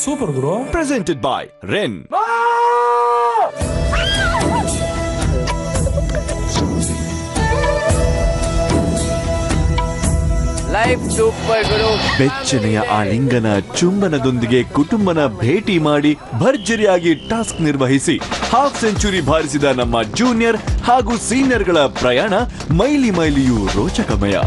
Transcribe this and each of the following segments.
Super guru. Presented by ರೆನ್. ಬೆಚ್ಚನೆಯ ಆಲಿಂಗನ ಚುಂಬನದೊಂದಿಗೆ ಕುಟುಂಬನ ಭೇಟಿ ಮಾಡಿ ಭರ್ಜರಿಯಾಗಿ ಟಾಸ್ಕ್ ನಿರ್ವಹಿಸಿ ಹಾಫ್ ಸೆಂಚುರಿ ಬಾರಿಸಿದ ನಮ್ಮ ಜೂನಿಯರ್ ಹಾಗೂ ಸೀನಿಯರ್ಗಳ ಪ್ರಯಾಣ ಮೈಲಿ ಮೈಲಿಯೂ ರೋಚಕಮಯ.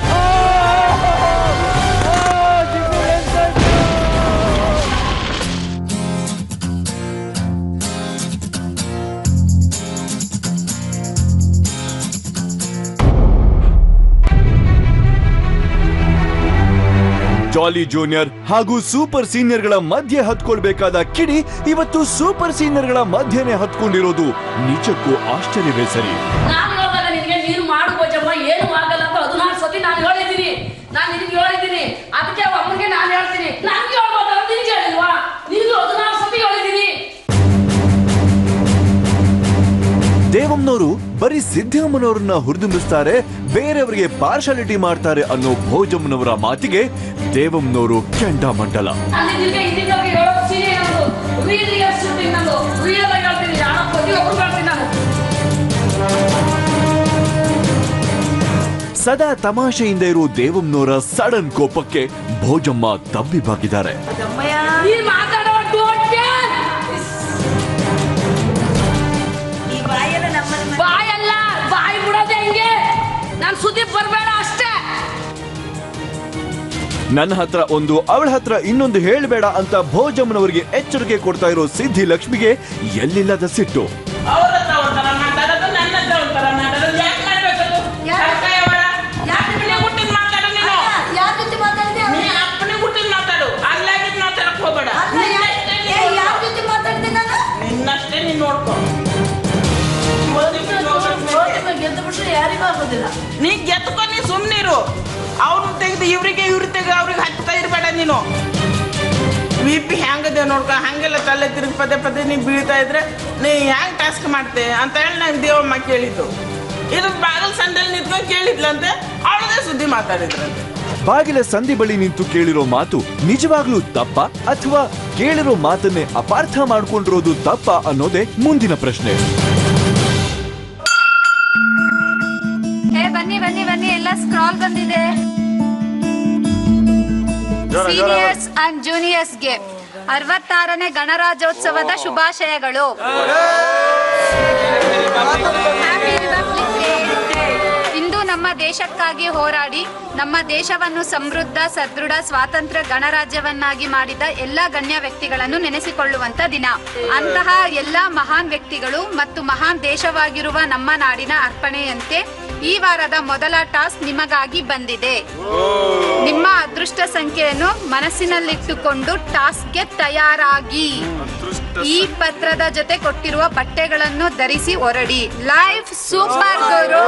ಜಾಲಿ ಜೂನಿಯರ್ ಹಾಗೂ ಸೂಪರ್ ಸೀನಿಯರ್ಗಳ ಮಧ್ಯೆ ಹತ್ಕೊಳ್ಬೇಕಾದ ಕಿಡಿ ಇವತ್ತು ಸೂಪರ್ ಸೀನಿಯರ್ಗಳ ಮಧ್ಯೆನೆ ಹತ್ಕೊಂಡಿರೋದು ನಿಜಕ್ಕೂ ಆಶ್ಚರ್ಯವೇ ಸರಿ. ನೀನು ಮಾಡುವ ಏನು ಆಗಲ್ಲ ಅಂತ 14 ಸತಿ ನಾನು ಹೇಳಿದ್ದೀನಿ. ಅದಕ್ಕೆ ಅಮ್ಮನಿಗೆ ನಾನು ಹೇಳ್ತೀನಿ, ನನಗೆ ಹೇಳ್ಬೋದಲ್ಲ, ನಿನ್ಗೆ ಹೇಳಿಲ್ವಾ? ನಿನ್ಗೆ 14 ಸತಿ ಹೇಳಿದ್ದೀನಿ. ದೇವಮ್ಮನವರು ಬರೀ ಸಿದ್ದಮ್ಮನವರನ್ನ ಹುರಿದುಂಬಿಸ್ತಾರೆ, ಬೇರೆಯವರಿಗೆ ಪಾರ್ಶಾಲಿಟಿ ಮಾಡ್ತಾರೆ ಅನ್ನೋ ಭೋಜಮ್ಮನವರ ಮಾತಿಗೆ ದೇವಮ್ಮನವರು ಕೆಂಡಾಮಂಡಲ. ಸದಾ ತಮಾಷೆಯಿಂದ ಇರೋ ದೇವಮ್ಮನವರ ಸಡನ್ ಕೋಪಕ್ಕೆ ಭೋಜಮ್ಮ ತಬ್ಬಿ ಬಾಗಿದ್ದಾರೆ. ನನ್ನ ಹತ್ರ ಒಂದು, ಅವಳ ಹತ್ರ ಇನ್ನೊಂದು ಹೇಳಬೇಡ ಅಂತ ಭೋಜಮ್ಮನವರಿಗೆ ಎಚ್ಚರಿಕೆ ಕೊಡ್ತಾ ಇರೋ ಸಿದ್ಧಿ ಲಕ್ಷ್ಮಿಗೆ ಎಲ್ಲಿಲ್ಲದ ಸಿಟ್ಟು. ನೀ ಗೆದ್ದುಕೊ, ನೀ ಸುಮ್ನಿರು. ಅವ್ರನ್ನ ತೆಗೆದು ಇವ್ರಿಗೆ ಅವ್ರಿಗೆ ಹಚ್ತಾ ಇರ್ಬೇಡ ನೀನು. BP ಹೆಂಗದೆ ನೋಡ್ಕ, ಹಂಗೆಲ್ಲ ತಲೆ ತಿರುಗಿ ಪದೇ ನೀ ಬೀಳ್ತಾ ಇದ್ರೆ ನೀ ಹೆಂಗ್ ಟಾಸ್ಕ್ ಮಾಡ್ತೆ ಅಂತ ಹೇಳಿ ನಂಗೆ ದೇವಮ್ಮ ಕೇಳಿದ್ದು. ಇದು ಬಾಗಿಲ ಸಂದಲ್ಲಿ ನಿಂತ್ಕೊಂಡು ಕೇಳಿದ್ಲಂತೆ, ಅವಳದೇ ಸುದ್ದಿ ಮಾತಾಡಿದ್ರಂತೆ. ಬಾಗಿಲ ಸಂಧಿ ಬಳಿ ನಿಂತು ಕೇಳಿರೋ ಮಾತು ನಿಜವಾಗ್ಲೂ ತಪ್ಪ ಅಥವಾ ಕೇಳಿರೋ ಮಾತನ್ನೇ ಅಪಾರ್ಥ ಮಾಡ್ಕೊಂಡಿರೋದು ತಪ್ಪ ಅನ್ನೋದೇ ಮುಂದಿನ ಪ್ರಶ್ನೆ. ಬನ್ನಿ ಎಲ್ಲ ಸ್ಕ್ರಾಲ್ ಬಂದಿದೆ. ಸೀನಿಯರ್ಸ್ ಅಂಡ್ ಜೂನಿಯರ್ಸ್ಗೆ 66ನೇ ಗಣರಾಜ್ಯೋತ್ಸವದ ಶುಭಾಶಯಗಳು. ಇಂದು ನಮ್ಮ ದೇಶಕ್ಕಾಗಿ ಹೋರಾಡಿ ನಮ್ಮ ದೇಶವನ್ನು ಸಮೃದ್ಧ, ಸದೃಢ, ಸ್ವಾತಂತ್ರ್ಯ ಗಣರಾಜ್ಯವನ್ನಾಗಿ ಮಾಡಿದ ಎಲ್ಲ ಗಣ್ಯ ವ್ಯಕ್ತಿಗಳನ್ನು ನೆನೆಸಿಕೊಳ್ಳುವಂತ ದಿನ. ಅಂತಹ ಎಲ್ಲ ಮಹಾನ್ ವ್ಯಕ್ತಿಗಳು ಮತ್ತು ಮಹಾನ್ ದೇಶವಾಗಿರುವ ನಮ್ಮ ನಾಡಿನ ಅರ್ಪಣೆಯಂತೆ ಈ ವಾರದ ಮೊದಲ ಟಾಸ್ಕ್ ನಿಮಗಾಗಿ ಬಂದಿದೆ. ನಿಮ್ಮ ಅದೃಷ್ಟ ಸಂಖ್ಯೆಯನ್ನು ಮನಸ್ಸಿನಲ್ಲಿಟ್ಟುಕೊಂಡು ಟಾಸ್ಕ್ಗೆ ತಯಾರಾಗಿ. ಈ ಪತ್ರದ ಜೊತೆ ಕೊಟ್ಟಿರುವ ಬಟ್ಟೆಗಳನ್ನು ಧರಿಸಿ ಹೊರಡಿ. Life super Guru.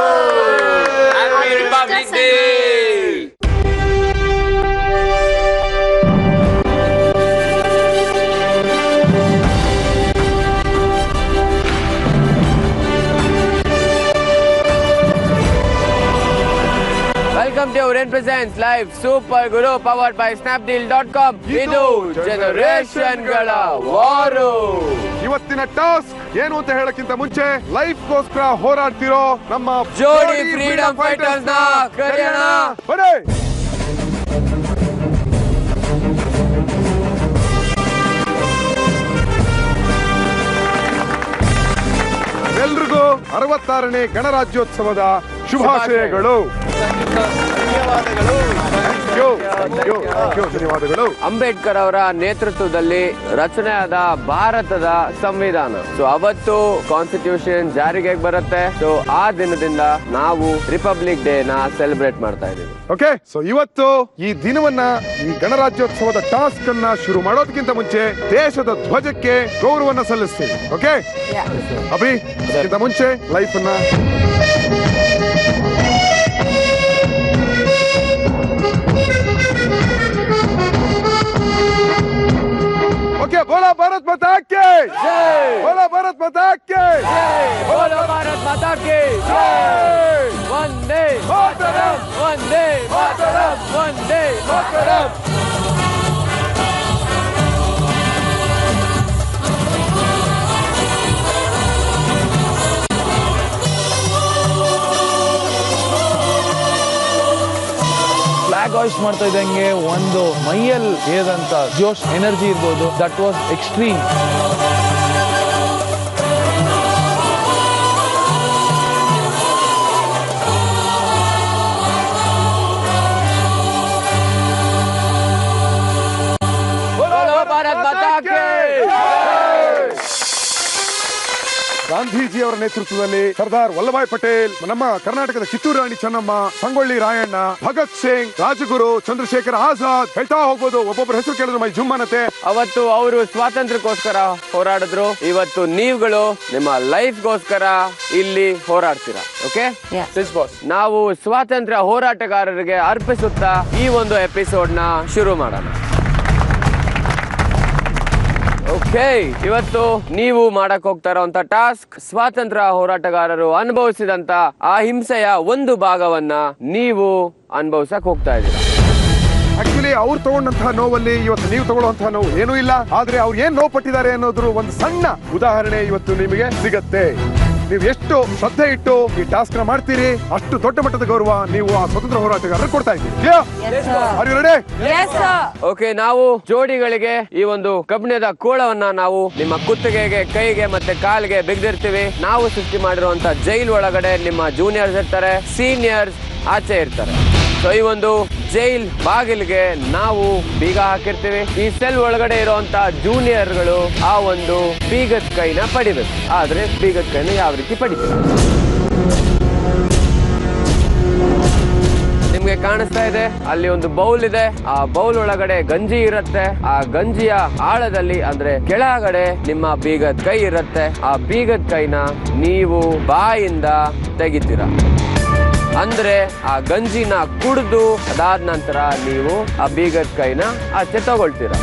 Welcome to Ren Presents Live Super Guru powered by Snapdeal.com. ಇದು ಜನರೇಷನ್ಗಳ ವಾರು. ಇವತ್ತಿನ ಟಾಸ್ಕ್ ಏನು ಅಂತ ಹೇಳಕ್ಕಿಂತ ಮುಂಚೆ ಲೈಫ್ ಗೋಸ್ಕರ ಹೋರಾಡ್ತಿರೋ ನಮ್ಮ ಜೋಡಿ ಫ್ರೀಡಮ್ ಫೈಟರ್ಸ್ ನ ಕರೆಯೋಣ. ಬನ್ನಿ. ಎಲ್ರಿಗೂ 66ನೇ ಗಣರಾಜ್ಯೋತ್ಸವದ ಶುಭಾಶಯಗಳು. ಧನ್ಯವಾದಗಳು. ಅಂಬೇಡ್ಕರ್ ಅವರ ನೇತೃತ್ವದಲ್ಲಿ ರಚನೆಯಾದ ಭಾರತದ ಸಂವಿಧಾನ. ಸೊ ಅವತ್ತು ಕಾನ್ಸ್ಟಿಟ್ಯೂಷನ್ ಜಾರಿಗೆ ಬರುತ್ತೆ. ಸೊ ಆ ದಿನದಿಂದ ನಾವು ರಿಪಬ್ಲಿಕ್ ಡೇ ನ ಸೆಲೆಬ್ರೇಟ್ ಮಾಡ್ತಾ ಇದೀವಿ. ಓಕೆ, ಸೊ ಇವತ್ತು ಈ ದಿನವನ್ನ, ಈ ಗಣರಾಜ್ಯೋತ್ಸವದ ಟಾಸ್ಕ್ ಅನ್ನ ಶುರು ಮಾಡೋದಕ್ಕಿಂತ ಮುಂಚೆ ದೇಶದ ಧ್ವಜಕ್ಕೆ ಗೌರವನ್ನ ಸಲ್ಲಿಸ್ತೀವಿ. ಓಕೆ ಅಭಿ, ಅದಕ್ಕಿಂತ ಮುಂಚೆ ಲೈಫ್ ಅನ್ನ ओके, बोला भारत माता की जय, बोला भारत माता की जय, बोला भारत माता की जय, वंदे मातरम, ವಂದೇ ಮಾತರಂ, ವಂದೇ ಮಾತರಂ. ಫ್ಲಾಗ್ ಹಾಯ್ಸ್ಟ್ ಮಾಡ್ತಾ ಇದ್ದಂಗೆ ಒಂದು ಮೈಯಲ್ಲಿ ಏದಂತ ಜೋಶ್ ಎನರ್ಜಿ ಇರ್ಬೋದು, ದಟ್ ವಾಸ್ ಎಕ್ಸ್ಟ್ರೀಮ್. ಭಾರತ್ ಮಾತಾ ಕಿ ಗಾಂಧೀಜಿ ಅವರ ನೇತೃತ್ವದಲ್ಲಿ ಸರ್ದಾರ್ ವಲ್ಲಭಾಯ್ ಪಟೇಲ್, ನಮ್ಮ ಕರ್ನಾಟಕದ ಕಿತ್ತೂರು ರಾಣಿ ಚೆನ್ನಮ್ಮ, ಸಂಗೊಳ್ಳಿ ರಾಯಣ್ಣ, ಭಗತ್ ಸಿಂಗ್, ರಾಜಗುರು, ಚಂದ್ರಶೇಖರ್ ಆಜಾದ್, ಹೇಳ್ತಾ ಹೋಗ್ಬೋದು. ಒಬ್ಬೊಬ್ಬರ ಹೆಸರು ಕೇಳಿದ್ರು ಮೈ ಜುಮ್ಮನತೆ. ಅವತ್ತು ಅವರು ಸ್ವಾತಂತ್ರ್ಯಕ್ಕೋಸ್ಕರ ಹೋರಾಡಿದ್ರು. ಇವತ್ತು ನೀವುಗಳು ನಿಮ್ಮ ಲೈಫ್ಗೋಸ್ಕರ ಇಲ್ಲಿ ಹೋರಾಡ್ತೀರಾ. ಓಕೆ, ನಾವು ಸ್ವಾತಂತ್ರ್ಯ ಹೋರಾಟಗಾರರಿಗೆ ಅರ್ಪಿಸುತ್ತಾ ಈ ಒಂದು ಎಪಿಸೋಡ್ ನ ಶುರು ಮಾಡೋಣ. ಓಕೆ, ಇವತ್ತು ನೀವು ಮಾಡಕ್ ಹೋಗ್ತಾ ಇರೋಂತ ಟಾಸ್ಕ್, ಸ್ವಾತಂತ್ರ್ಯ ಹೋರಾಟಗಾರರು ಅನುಭವಿಸಿದಂತ ಆ ಹಿಂಸೆಯ ಒಂದು ಭಾಗವನ್ನ ನೀವು ಅನುಭವಿಸಕ್ ಹೋಗ್ತಾ ಇದ್ದೀರಾ. ಆಕ್ಚುಲಿ ಅವ್ರು ತಗೊಂಡಂತಹ ನೋವಲ್ಲಿ ಇವತ್ತು ನೀವು ತಗೊಳ್ಳುವಂತಹ ನೋವು ಏನೂ ಇಲ್ಲ. ಆದ್ರೆ ಅವ್ರು ಏನ್ ನೋವು ಪಟ್ಟಿದ್ದಾರೆ ಅನ್ನೋದ್ರ ಒಂದು ಸಣ್ಣ ಉದಾಹರಣೆ ಇವತ್ತು ನಿಮಗೆ ಸಿಗತ್ತೆ. ನೀವು ಎಷ್ಟು ಶ್ರದ್ಧೆ ಇಟ್ಟು ಈ ಟಾಸ್ಕ್ ನ ಮಾಡ್ತೀರಿ, ಅಷ್ಟು ದೊಡ್ಡ ಮಟ್ಟದ ಗೌರವ ನೀವು ಆ ಸ್ವತಂತ್ರ ಹೋರಾಟಗಾರರು ಕೊಡ್ತಾ ಇದ್ದೀರಿ. ಓಕೆ, ನಾವು ಜೋಡಿಗಳಿಗೆ ಈ ಒಂದು ಕಬ್ಬಿಣದ ಕೋಳವನ್ನ ನಾವು ನಿಮ್ಮ ಕುತ್ತಿಗೆಗೆ, ಕೈಗೆ ಮತ್ತೆ ಕಾಲಿಗೆ ಬಿಗ್ದಿರ್ತೀವಿ. ನಾವು ಸೃಷ್ಟಿ ಮಾಡಿರುವಂತ ಜೈಲ್ ಒಳಗಡೆ ನಿಮ್ಮ ಜೂನಿಯರ್ಸ್ ಇರ್ತಾರೆ, ಸೀನಿಯರ್ಸ್ ಆಚೆ ಇರ್ತಾರೆ. ಸೊ ಈ ಒಂದು ಜೈಲ್ ಬಾಗಿಲಿಗೆ ನಾವು ಬೀಗ ಹಾಕಿರ್ತೀವಿ. ಈ ಸೆಲ್ ಒಳಗಡೆ ಇರುವಂತ ಜೂನಿಯರ್ಗಳು ಆ ಒಂದು ಬೀಗದ ಕೈನ ಪಡಿಬೇಕು. ಆದ್ರೆ ಬೀಗದ ಕೈನ ಯಾವ ರೀತಿ ಪಡಿತೀವಿ ನಿಮ್ಗೆ ಕಾಣಿಸ್ತಾ ಇದೆ. ಅಲ್ಲಿ ಒಂದು ಬೌಲ್ ಇದೆ. ಆ ಬೌಲ್ ಒಳಗಡೆ ಗಂಜಿ ಇರುತ್ತೆ. ಆ ಗಂಜಿಯ ಆಳದಲ್ಲಿ ಅಂದ್ರೆ ಕೆಳಗಡೆ ನಿಮ್ಮ ಬೀಗದ ಕೈ ಇರುತ್ತೆ. ಆ ಬೀಗದ ಕೈನ ನೀವು ಬಾಯಿಂದ ತೆಗಿತೀರಾ. ಅಂದ್ರೆ ಆ ಗಂಜಿನ ಕುಡಿದು ಅದಾದ ನಂತರ ನೀವು ಆ ಬೀಗದ ಕೈನ ಆಚೆ ತಗೊಳ್ತೀರಾ.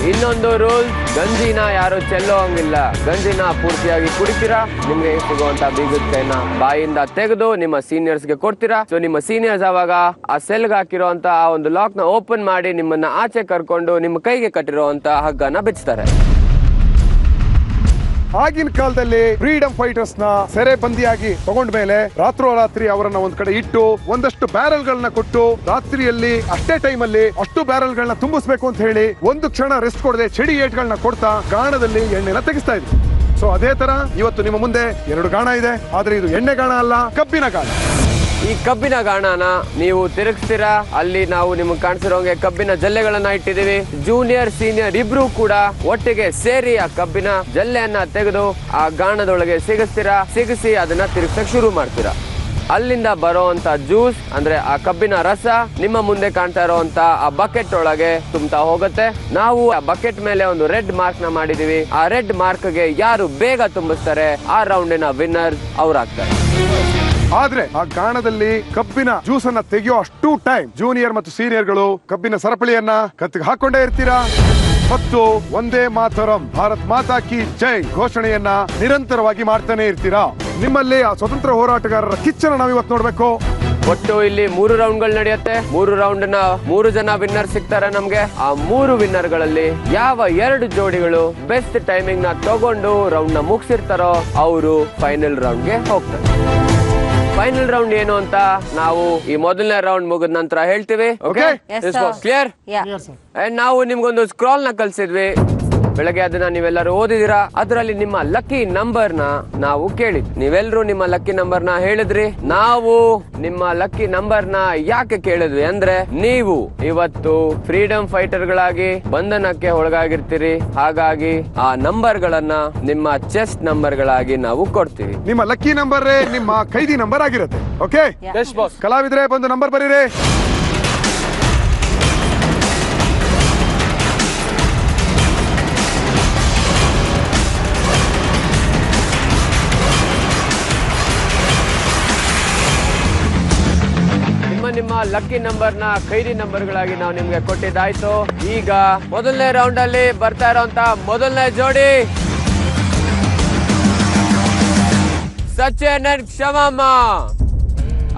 ಇನ್ನೊಂದು ರೂಲ್, ಗಂಜಿನ ಯಾರು ಚೆಲ್ಲೋ ಹಂಗಿಲ್ಲ. ಗಂಜಿನ ಪೂರ್ತಿಯಾಗಿ ಕುಡಿತೀರಾ. ನಿಮ್ಗೆ ಸಿಗುವಂತ ಬೀಗದ ಕೈನ ಬಾಯಿಂದ ತೆಗೆದು ನಿಮ್ಮ ಸೀನಿಯರ್ಸ್ಗೆ ಕೊಡ್ತೀರಾ. ಸೊ ನಿಮ್ಮ ಸೀನಿಯರ್ಸ್ ಅವಾಗ ಆ ಸೆಲ್ಗೆ ಹಾಕಿರುವಂತ ಆ ಒಂದು ಲಾಕ್ ನ ಓಪನ್ ಮಾಡಿ ನಿಮ್ಮನ್ನ ಆಚೆ ಕರ್ಕೊಂಡು ನಿಮ್ಮ ಕೈಗೆ ಕಟ್ಟಿರುವಂತ ಹಗ್ಗನ ಬಿಚ್ತಾರೆ. ಆಗಿನ ಕಾಲದಲ್ಲಿ ಫ್ರೀಡಮ್ ಫೈಟರ್ಸ್ ನ ಸೆರೆ ಬಂದಿಯಾಗಿ ತಗೊಂಡ ಮೇಲೆ ರಾತ್ರೋರಾತ್ರಿ ಅವರನ್ನ ಒಂದ್ ಕಡೆ ಇಟ್ಟು ಒಂದಷ್ಟು ಬ್ಯಾರಲ್ ಗಳನ್ನ ಕೊಟ್ಟು ರಾತ್ರಿಯಲ್ಲಿ ಅಷ್ಟೇ ಟೈಮ್ ಅಲ್ಲಿ ಅಷ್ಟು ಬ್ಯಾರಲ್ ಗಳನ್ನ ತುಂಬಿಸ್ಬೇಕು ಅಂತ ಹೇಳಿ ಒಂದು ಕ್ಷಣ ರೆಸ್ಟ್ ಕೊಡದೆ ಚಡಿ ಏಟ್ಗಳನ್ನ ಕೊಡ್ತಾ ಗಾಣದಲ್ಲಿ ಎಣ್ಣೆನ ತೆಗಿಸ್ತಾ ಇದ್ರು. ಸೊ ಅದೇ ತರ ಇವತ್ತು ನಿಮ್ಮ ಮುಂದೆ 2 ಗಾಣ ಇದೆ. ಆದ್ರೆ ಇದು ಎಣ್ಣೆ ಗಾಣ ಅಲ್ಲ, ಕಬ್ಬಿನ ಗಾಣ. ಈ ಕಬ್ಬಿನ ಗಾಣನ ನೀವು ತಿರುಗಿಸ್ತೀರಾ. ಅಲ್ಲಿ ನಾವು ನಿಮ್ಗೆ ಕಾಣಿಸಿರೋಂಗೆ ಕಬ್ಬಿನ ಜಲ್ಲೆಗಳನ್ನ ಇಟ್ಟಿದೀವಿ. ಜೂನಿಯರ್ ಸೀನಿಯರ್ ಇಬ್ರು ಕೂಡ ಒಟ್ಟಿಗೆ ಸೇರಿ ಆ ಕಬ್ಬಿನ ಜಲ್ಲೆಯನ್ನ ತೆಗೆದು ಆ ಗಾಣದೊಳಗೆ ಸಿಗಿಸಿ ಅದನ್ನ ತಿರುಗಿಸಕ್ ಶುರು ಮಾಡ್ತೀರಾ. ಅಲ್ಲಿಂದ ಬರೋಂತ ಜ್ಯೂಸ್ ಅಂದ್ರೆ ಆ ಕಬ್ಬಿನ ರಸ ನಿಮ್ಮ ಮುಂದೆ ಕಾಣ್ತಾ ಇರೋಂತ ಆ ಬಕೆಟ್ ಒಳಗೆ ತುಂಬ್ತಾ ಹೋಗುತ್ತೆ. ನಾವು ಆ ಬಕೆಟ್ ಮೇಲೆ ಒಂದು ರೆಡ್ ಮಾರ್ಕ್ ನ ಮಾಡಿದೀವಿ. ಆ ರೆಡ್ ಮಾರ್ಕ್ ಗೆ ಯಾರು ಬೇಗ ತುಂಬಿಸ್ತಾರೆ ಆ ರೌಂಡಿನ ವಿನ್ನರ್ ಅವ್ರಾಗ್ತಾರೆ. ಆದ್ರೆ ಆ ಗಾಣದಲ್ಲಿ ಕಬ್ಬಿನ ಜ್ಯೂಸ್ ಅನ್ನ ತೆಗೆಯೋ ಅಷ್ಟು ಟೈಮ್ ಜೂನಿಯರ್ ಮತ್ತು ಸೀನಿಯರ್ಗಳು ಕಬ್ಬಿನ ಸರಪಳಿಯನ್ನ ಕತ್ತಿಗೆ ಹಾಕೊಂಡೇ ಇರ್ತೀರಾ ಮತ್ತು ಒಂದೇ ಮಾತರಂ, ಭಾರತ್ ಮಾತಾ ಕಿ ಜೈ ಘೋಷಣೆಯನ್ನ ನಿರಂತರವಾಗಿ ಮಾಡ್ತಾನೆ ಇರ್ತೀರಾ. ನಿಮ್ಮಲ್ಲಿ ಆ ಸ್ವತಂತ್ರ ಹೋರಾಟಗಾರರ ಕಿಚ್ಚನ ನಾವಿವತ್ತು ನೋಡ್ಬೇಕು. ಒಟ್ಟು ಇಲ್ಲಿ 3 ರೌಂಡ್ಗಳು ನಡೆಯುತ್ತೆ. 3 ರೌಂಡ್ ನ 3 ಜನ ವಿನ್ನರ್ ಸಿಗ್ತಾರೆ ನಮ್ಗೆ. ಆ 3 ವಿನ್ನರ್ ಗಳಲ್ಲಿ ಯಾವ 2 ಜೋಡಿಗಳು ಬೆಸ್ಟ್ ಟೈಮಿಂಗ್ ನ ತಗೊಂಡು ರೌಂಡ್ ನ ಮುಗಿಸಿರ್ತಾರೋ ಅವರು ಫೈನಲ್ ರೌಂಡ್ ಗೆ ಹೋಗ್ತಾರೆ. ಫೈನಲ್ ರೌಂಡ್ ಏನು ಅಂತ ನಾವು ಈ ಮೊದಲನೇ ರೌಂಡ್ ಮುಗಿದ ನಂತರ ಹೇಳ್ತೀವಿ. Okay, clear? ನಾವು ನಿಮ್ಗೊಂದು ಸ್ಕ್ರಾಲ್ ನ ಕಲ್ಸಿದ್ವಿ ಬೆಳಗ್ಗೆ. ಅದನ್ನ ನೀವೆಲ್ಲರೂ ಓದಿದಿರಾ. ಅದರಲ್ಲಿ ನಿಮ್ಮ ಲಕ್ಕಿ ನಂಬರ್ ನ ನಾವು ಕೇಳಿದ್ವಿ. ನೀವೆಲ್ಲರೂ ನಿಮ್ಮ ಲಕ್ಕಿ ನಂಬರ್ ನ ಹೇಳಿದ್ರಿ. ನಾವು ನಿಮ್ಮ ಲಕ್ಕಿ ನಂಬರ್ ನ ಯಾಕೆ ಕೇಳಿದ್ವಿ ಅಂದ್ರೆ, ನೀವು ಇವತ್ತು ಫ್ರೀಡಮ್ ಫೈಟರ್ ಗಳಾಗಿ ಬಂಧನಕ್ಕೆ ಒಳಗಾಗಿರ್ತೀರಿ. ಹಾಗಾಗಿ ಆ ನಂಬರ್ ಗಳನ್ನ ನಿಮ್ಮ ಚೆಸ್ಟ್ ನಂಬರ್ ಗಳಾಗಿ ನಾವು ಕೊಡ್ತೀವಿ. ನಿಮ್ಮ ಲಕ್ಕಿ ನಂಬರ್ ನಿಮ್ಮ ಖೈದಿ ನಂಬರ್ ಆಗಿರುತ್ತೆ. ಓಕೆ, ಕಲಾವಿದ್ರೆ ಬಂದು ನಂಬರ್ ಬರೀರಿ. ನಿಮ್ಮ ಲಕ್ಕಿ ನಂಬರ್ ನ ಖೈದಿ ನಂಬರ್ ಗಳಾಗಿ ನಾವು ನಿಮ್ಗೆ ಕೊಟ್ಟಿದ್ದಾಯ್ತು. ಈಗ ಮೊದಲನೇ ರೌಂಡ್ ಅಲ್ಲಿ ಬರ್ತಾ ಇರೋಂತ ಮೊದಲನೇ ಜೋಡಿ ಸಚಿನ್ ಅಂಡ್ ಕ್ಷಮಮ್ಮ.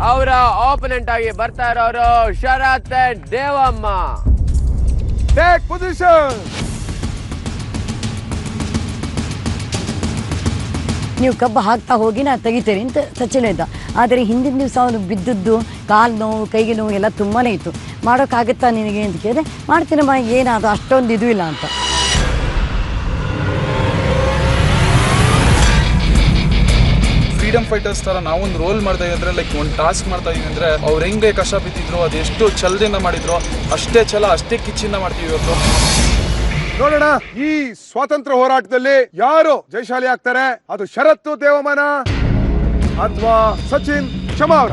ಅವರ ಆಪೋನೆಂಟ್ ಆಗಿ ಬರ್ತಾ ಇರೋರು Sharath and Devamma. Take position. ನೀವು ಕಬ್ಬು ಹಾಕ್ತಾ ಹೋಗಿ ನಾ ತೆಗಿತೇನೆ ಅಂತ ಸಚಿನ್ ಇದ್ದ. ಆದರೆ ಹಿಂದಿನ ದಿವಸ ಅವನು ಬಿದ್ದದ್ದು ಕಾಲು ನೋವು ಕೈಗೆ ನೋವು ಎಲ್ಲ ತುಂಬಾ ಇತ್ತು. ಮಾಡೋಕ್ಕಾಗುತ್ತಾ ನಿನಗೆ ಅಂತ ಕೇಳಿದೆ. ಮಾಡ್ತೀನಮ್ಮ, ಏನಾದ್ರು ಅಷ್ಟೊಂದು ಇದು ಇಲ್ಲ ಅಂತ. ಫ್ರೀಡಮ್ ಫೈಟರ್ಸ್ ತರ ನಾವೊಂದು ರೋಲ್ ಮಾಡ್ತಾ ಇದ್ರೆ, ಲೈಕ್ ಒಂದು ಟಾಸ್ಕ್ ಮಾಡ್ತಾ ಇದೀವಿ ಅಂದ್ರೆ ಅವ್ರು ಹೆಂಗೆ ಕಷ್ಟ ಬಿದ್ದಿದ್ರು, ಅದೆಷ್ಟು ಛಲದಿಂದ ಮಾಡಿದ್ರು ಅಷ್ಟೇ ಛಲ ಅಷ್ಟೇ ಕಿಚ್ಚಿಂದ ಮಾಡ್ತೀವಿ ಇವತ್ತು. ನೋಡೋಣ ಈ ಸ್ವಾತಂತ್ರ್ಯ ಹೋರಾಟದಲ್ಲಿ ಯಾರು ಜಯಶಾಲಿ ಆಗ್ತಾರೆ. ಅದು ಶರತ್ತು ದೇವಮ್ಮನ ಅಥವಾ ಸಚಿನ್ ಚಮಾವ್ರ.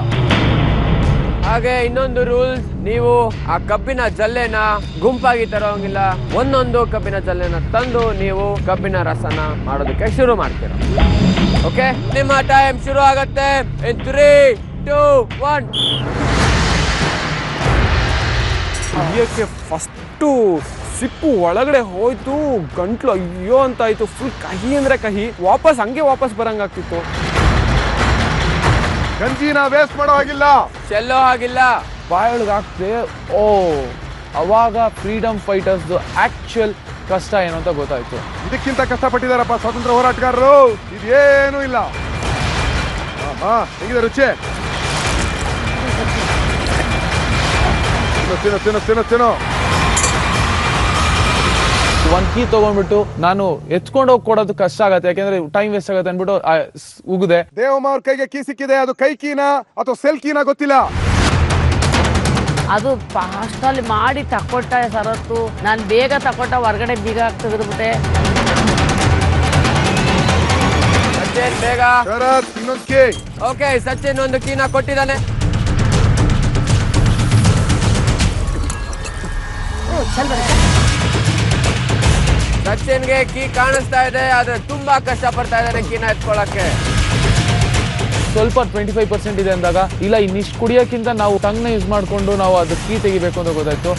ಹಾಗೆ ಇನ್ನೊಂದು ರೂಲ್ಸ್, ನೀವು ಆ ಕಬ್ಬಿನ ಜಲ್ಲೆನ ಗುಂಪಾಗಿ ತರೋಂಗಿಲ್ಲ. ಒಂದೊಂದು ಕಬ್ಬಿನ ಜಲ್ಲೆನ ತಂದು ನೀವು ಕಬ್ಬಿನ ರಸನ ಮಾಡೋದಕ್ಕೆ ಶುರು ಮಾಡ್ತೀರ. ಓಕೆ, ನಿಮ್ಮ ಟೈಮ್ ಶುರು ಆಗತ್ತೆ. ಇನ್ 3, 2, 1. ಕುಡಿಯೋಕ್ಕೆ ಫಸ್ಟು ಸಿಪ್ಪು ಒಳಗಡೆ ಹೋಯ್ತು, ಗಂಟ್ಲು ಅಯ್ಯೋ ಅಂತ ಆಯ್ತು. ಫುಲ್ ಕಹಿ ಅಂದ್ರೆ ಕಹಿ. ವಾಪಸ್ ಬರಂಗಾಗ್ತಿತ್ತು. ಗಂಜಿನ ವೇಸ್ಟ್ ಮಾಡೋ ಹಾಗಿಲ್ಲ, ಚೆಲ್ಲೋ ಹಾಗಿಲ್ಲ. ಬಾಯೊಳಗೆ ಹಾಕ್ತೆ. ಓ, ಅವಾಗ ಫ್ರೀಡಮ್ ಫೈಟರ್ಸ್ ಆಕ್ಚುಯಲ್ ಕಷ್ಟ ಏನು ಅಂತ ಗೊತ್ತಾಯ್ತು. ಇದಕ್ಕಿಂತ ಕಷ್ಟಪಟ್ಟಿದಾರಪ್ಪ ಸ್ವಾತಂತ್ರ್ಯ ಹೋರಾಟಗಾರರು. ಇದೇನೂ ಇಲ್ಲ. ಹೇಗಿದೆ ರುಚಿ? ತಿನ್ನೋ. ಒಂದ್ ಕೀ ತಗೊಂಡ್ಬಿಟ್ಟು ನಾನು ಎತ್ಕೊಂಡು ಹೋಗಿ ಕೊಡೋದು ಕಷ್ಟ ಆಗತ್ತೆ, ಯಾಕೆಂದ್ರೆ ಟೈಮ್ ವೇಸ್ಟ್ ಆಗತ್ತೆ ಅನ್ಬಿಟ್ಟು ಉಗಿದೆ. ದೇವಮ್ಮ ಅವ್ರ ಕೈಗೆ ಕೀ ಸಿಕ್ಕಿದೆ. ಅದು ಕೈ ಕೀನಾ ಅಥವಾ ಸೆಲ್ ಕೀನಾ ಗೊತ್ತಿಲ್ಲ. ಅದು ಫಾಸ್ಟ್ ಅಲ್ಲಿ ಮಾಡಿ ತಕೊಟ್ಟ ಸರತ್ತು. ನಾನು ಬೇಗ ತಕೊಟ್ಟ, ಹೊರಗಡೆ ಬೀಗ ತೆಗೆದ್ಬಿಟ್ಟೆ. ಸಚಿನ್ ಬೇಗ. ಶರತ್ ಇನ್ನೊಂದು ಕೀ. ಓಕೆ, ಸಚಿನ್ ಒಂದು ಕೀನ ಕೊಟ್ಟಿದ್ದಾನೆ. ಸಚಿನ್ಗೆ ಕೀ ಕಾಣಿಸ್ತಾ ಇದೆ, ಆದ್ರೆ ತುಂಬಾ ಕಷ್ಟ ಪಡ್ತಾ ಇದ್ದಾರೆ ಕೀನ ಎತ್ಕೊಳ್ಳಕ್ಕೆ. ಸ್ವಲ್ಪ 25% ಇದೆ ಅಂದಾಗ, ಇಲ್ಲ ಇನ್ನಿಷ್ಟು ಕುಡಿಯೋಕ್ಕಿಂತ ನಾವು ಟಂಗ್ನ ಯೂಸ್ ಮಾಡ್ಕೊಂಡು ನಾವು ಅದು ಕೀ ತೆಗಿಬೇಕು ಅಂತ ಗೊತ್ತಾಯ್ತು.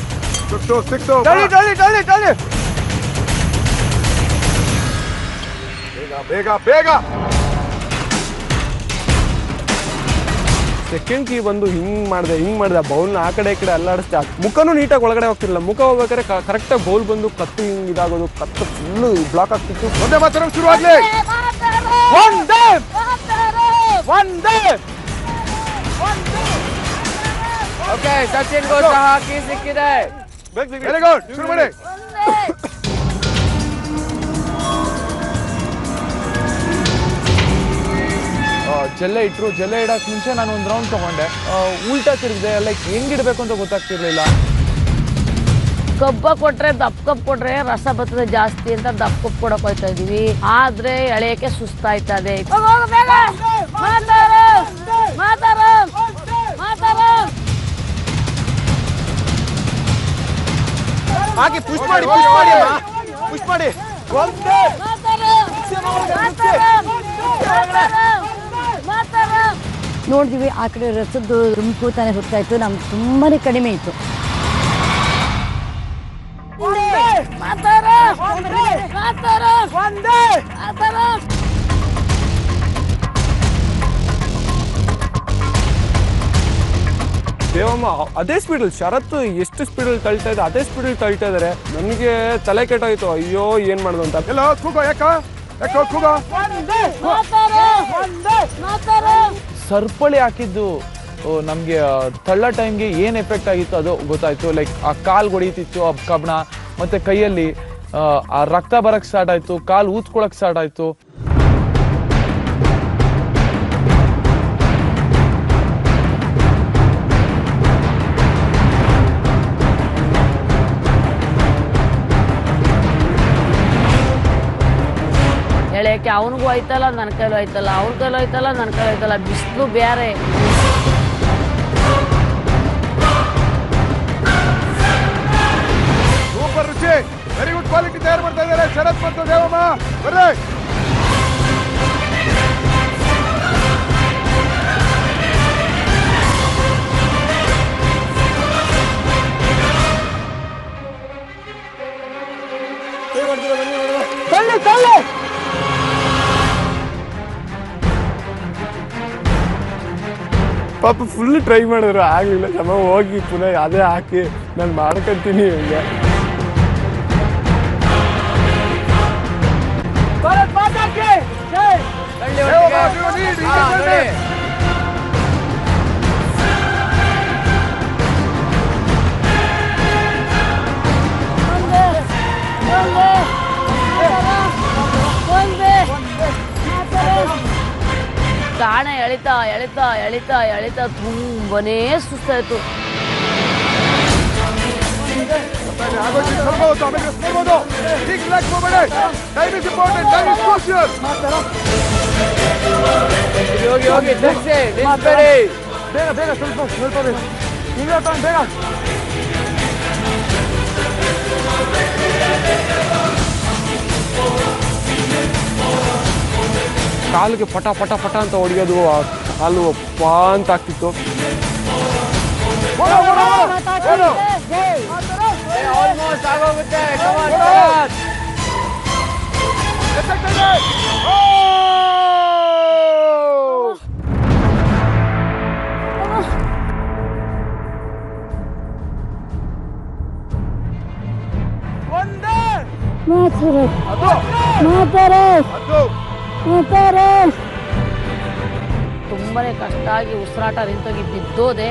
ಬೇಗ. ಸೆಕೆಂಡ್ ಕೀ ಬಂದು ಹಿಂಗ್ ಮಾಡ್ದೆ ಬೌಲ್ನ ಆ ಕಡೆ ಈ ಕಡೆ ಅಲ್ಲಾಡಿಸ್ತಾ. ಮುಖನೂ ನೀಟಾಗಿ ಒಳಗಡೆ ಹೋಗ್ತಿರಲಿಲ್ಲ. ಮುಖ ಹೋಗ್ಬೇಕಾದ್ರೆ ಕರೆಕ್ಟಾಗಿ ಬೌಲ್ ಬಂದು ಕತ್ತು ಹಿಂಗ್ ಇದಾಗೋದು, ಕತ್ತು ಫುಲ್ಲು ಬ್ಲಾಕ್ ಆಗ್ತಿತ್ತು. ಒಂದೇ ಮಾತ್ರ ಶುರು ಆಗ್ಲಿ. ಓಕೆ, ಸಚಿನ್ಗೂ ಸಹ ಕೀ ಸಿಕ್ಕಿದೆ. ವೆರಿ ಗುಡ್, ಶುರು ಮಾಡಿ. ಜಲ್ಲೆ ಇಡಕ್ ಮುಂಚೆ ನಾನು ಒಂದು ರೌಂಡ್ ತಗೊಂಡೆ. ಉಲ್ಟಾ ತಿರುಗಿದೆ, ಲೈಕ್ ಹೆಂಗಿಡ್ಬೇಕು ಅಂತ ಗೊತ್ತಾಗ್ತಿರ್ಲಿಲ್ಲ. ಕಬ್ಬ ಕೊಟ್ರೆ ದಪ್ಪ ಕಪ್ ಕೊಟ್ರೆ ರಸ ಬರ್ತದೆ ಜಾಸ್ತಿ ಅಂತ ದಪ್ಪ ಕಪ್ ಕೊಡಕ್ ಹೋಯ್ತಾ ಇದೀವಿ. ಆದ್ರೆ ಎಳೆಯಕ್ಕೆ ಸುಸ್ತಾಯ್ತದೆ. ಹಾಗೆ ಪುಷ್ ಮಾಡಿ. ನೋಡಿದ್ವಿ ಆ ಕಡೆ ರಸದ್ದು ತುಮಕು ತಾನೇ ಹೋಗ್ತಾ ಇತ್ತು. ನಮ್ಗೆ ತುಂಬಾನೇ ಕಡಿಮೆ ಇತ್ತು. ದೇವಮ್ಮ ಅದೇ ಸ್ಪೀಡಲ್ಲಿ, ಶರತ್ತು ಎಷ್ಟು ಸ್ಪೀಡಲ್ಲಿ ತಳ್ತಾ ಇದ್ದ ಅದೇ ಸ್ಪೀಡಲ್ಲಿ ತಳ್ತಾ ಇದಾರೆ. ನನಗೆ ತಲೆ ಕೆಟ್ಟೋಯ್ತು, ಅಯ್ಯೋ ಏನ್ ಮಾಡುದು ಅಂತ. ಎಲ್ಲ ಕೂಗೋ, ಕೂಗೋ. ಸರ್ಪಳಿ ಹಾಕಿದ್ದು ನಮಗೆ ತಳ್ಳ ಟೈಮ್ಗೆ ಏನು ಎಫೆಕ್ಟ್ ಆಗಿತ್ತು ಅದು ಗೊತ್ತಾಯ್ತು. ಲೈಕ್ ಆ ಕಾಲು ಹೊಡಿತಿತ್ತು ಆ ಕಬ್ಬಣ, ಮತ್ತೆ ಕೈಯಲ್ಲಿ ಆ ರಕ್ತ ಬರಕ್ ಸ್ಟಾರ್ಟ್ ಆಯ್ತು, ಕಾಲು ಊದ್ಕೊಳಕ್ ಸ್ಟಾರ್ಟ್ ಆಯ್ತು. ಎಳೆಯಕ್ಕೆ ಅವನಿಗೂ ಆಯ್ತಲ್ಲ, ನನ್ನ ಕೈಲೂ ಆಯ್ತಲ್ಲ, ಅವ್ನ ಕೈಲೂ ಆಯ್ತಲ್ಲ, ನನ್ನ ಕೈಲೂ ಆಯ್ತಲ್ಲ. ಬಿಸಿಲು ಬೇರೆ. ಸೂಪರ್ ರುಚಿ, ವೆರಿ ಗುಡ್ ಕ್ವಾಲಿಟಿ ತಯಾರು ಮಾಡ್ತಾ ಇದ್ದಾರೆ ಶರತ್ ಮತ್ತು ದೇವಮ್ಮ. ಬರ್ರಿ. ಪಾಪ ಫುಲ್ ಟ್ರೈ ಮಾಡಿದ್ರು, ಆಗಲಿಲ್ಲ. ಸಮ ಹೋಗಿ ಪುನಃ ಅದೇ ಹಾಕಿ ನಾನು ಮಾಡ್ಕೊತೀನಿ ಹಂಗೆ. ಗಾಣ ಎಳಿತಾ ಎಳಿತಾ ಎಳಿತಾ ಎಳಿತಾ ತುಂಬನೇ ಸುಸ್ತಾಯ್ತು. ಹೋಗಿ ಹೋಗಿ ಬೇಗ ಬೇಗ ಸ್ವಲ್ಪ ಬೇಗ ಈಗ ಬೇಗ. ಕಾಲಿಗೆ ಪಟ ಪಟ ಪಟ ಅಂತ ಹೊಡೆಯೋದು, ಕಾಲು ಪಾ ಅಂತ ಆಗ್ತಿತ್ತು. ಆಲ್ಮೋಸ್ಟ್ ಆಗೋಗುತ್ತೆ. ತುಂಬಾನೇ ಕಷ್ಟ ಆಗಿ ಉಸಿರಾಟ ನಿಂತೋಗಿ ಬಿದ್ದೋದೆ.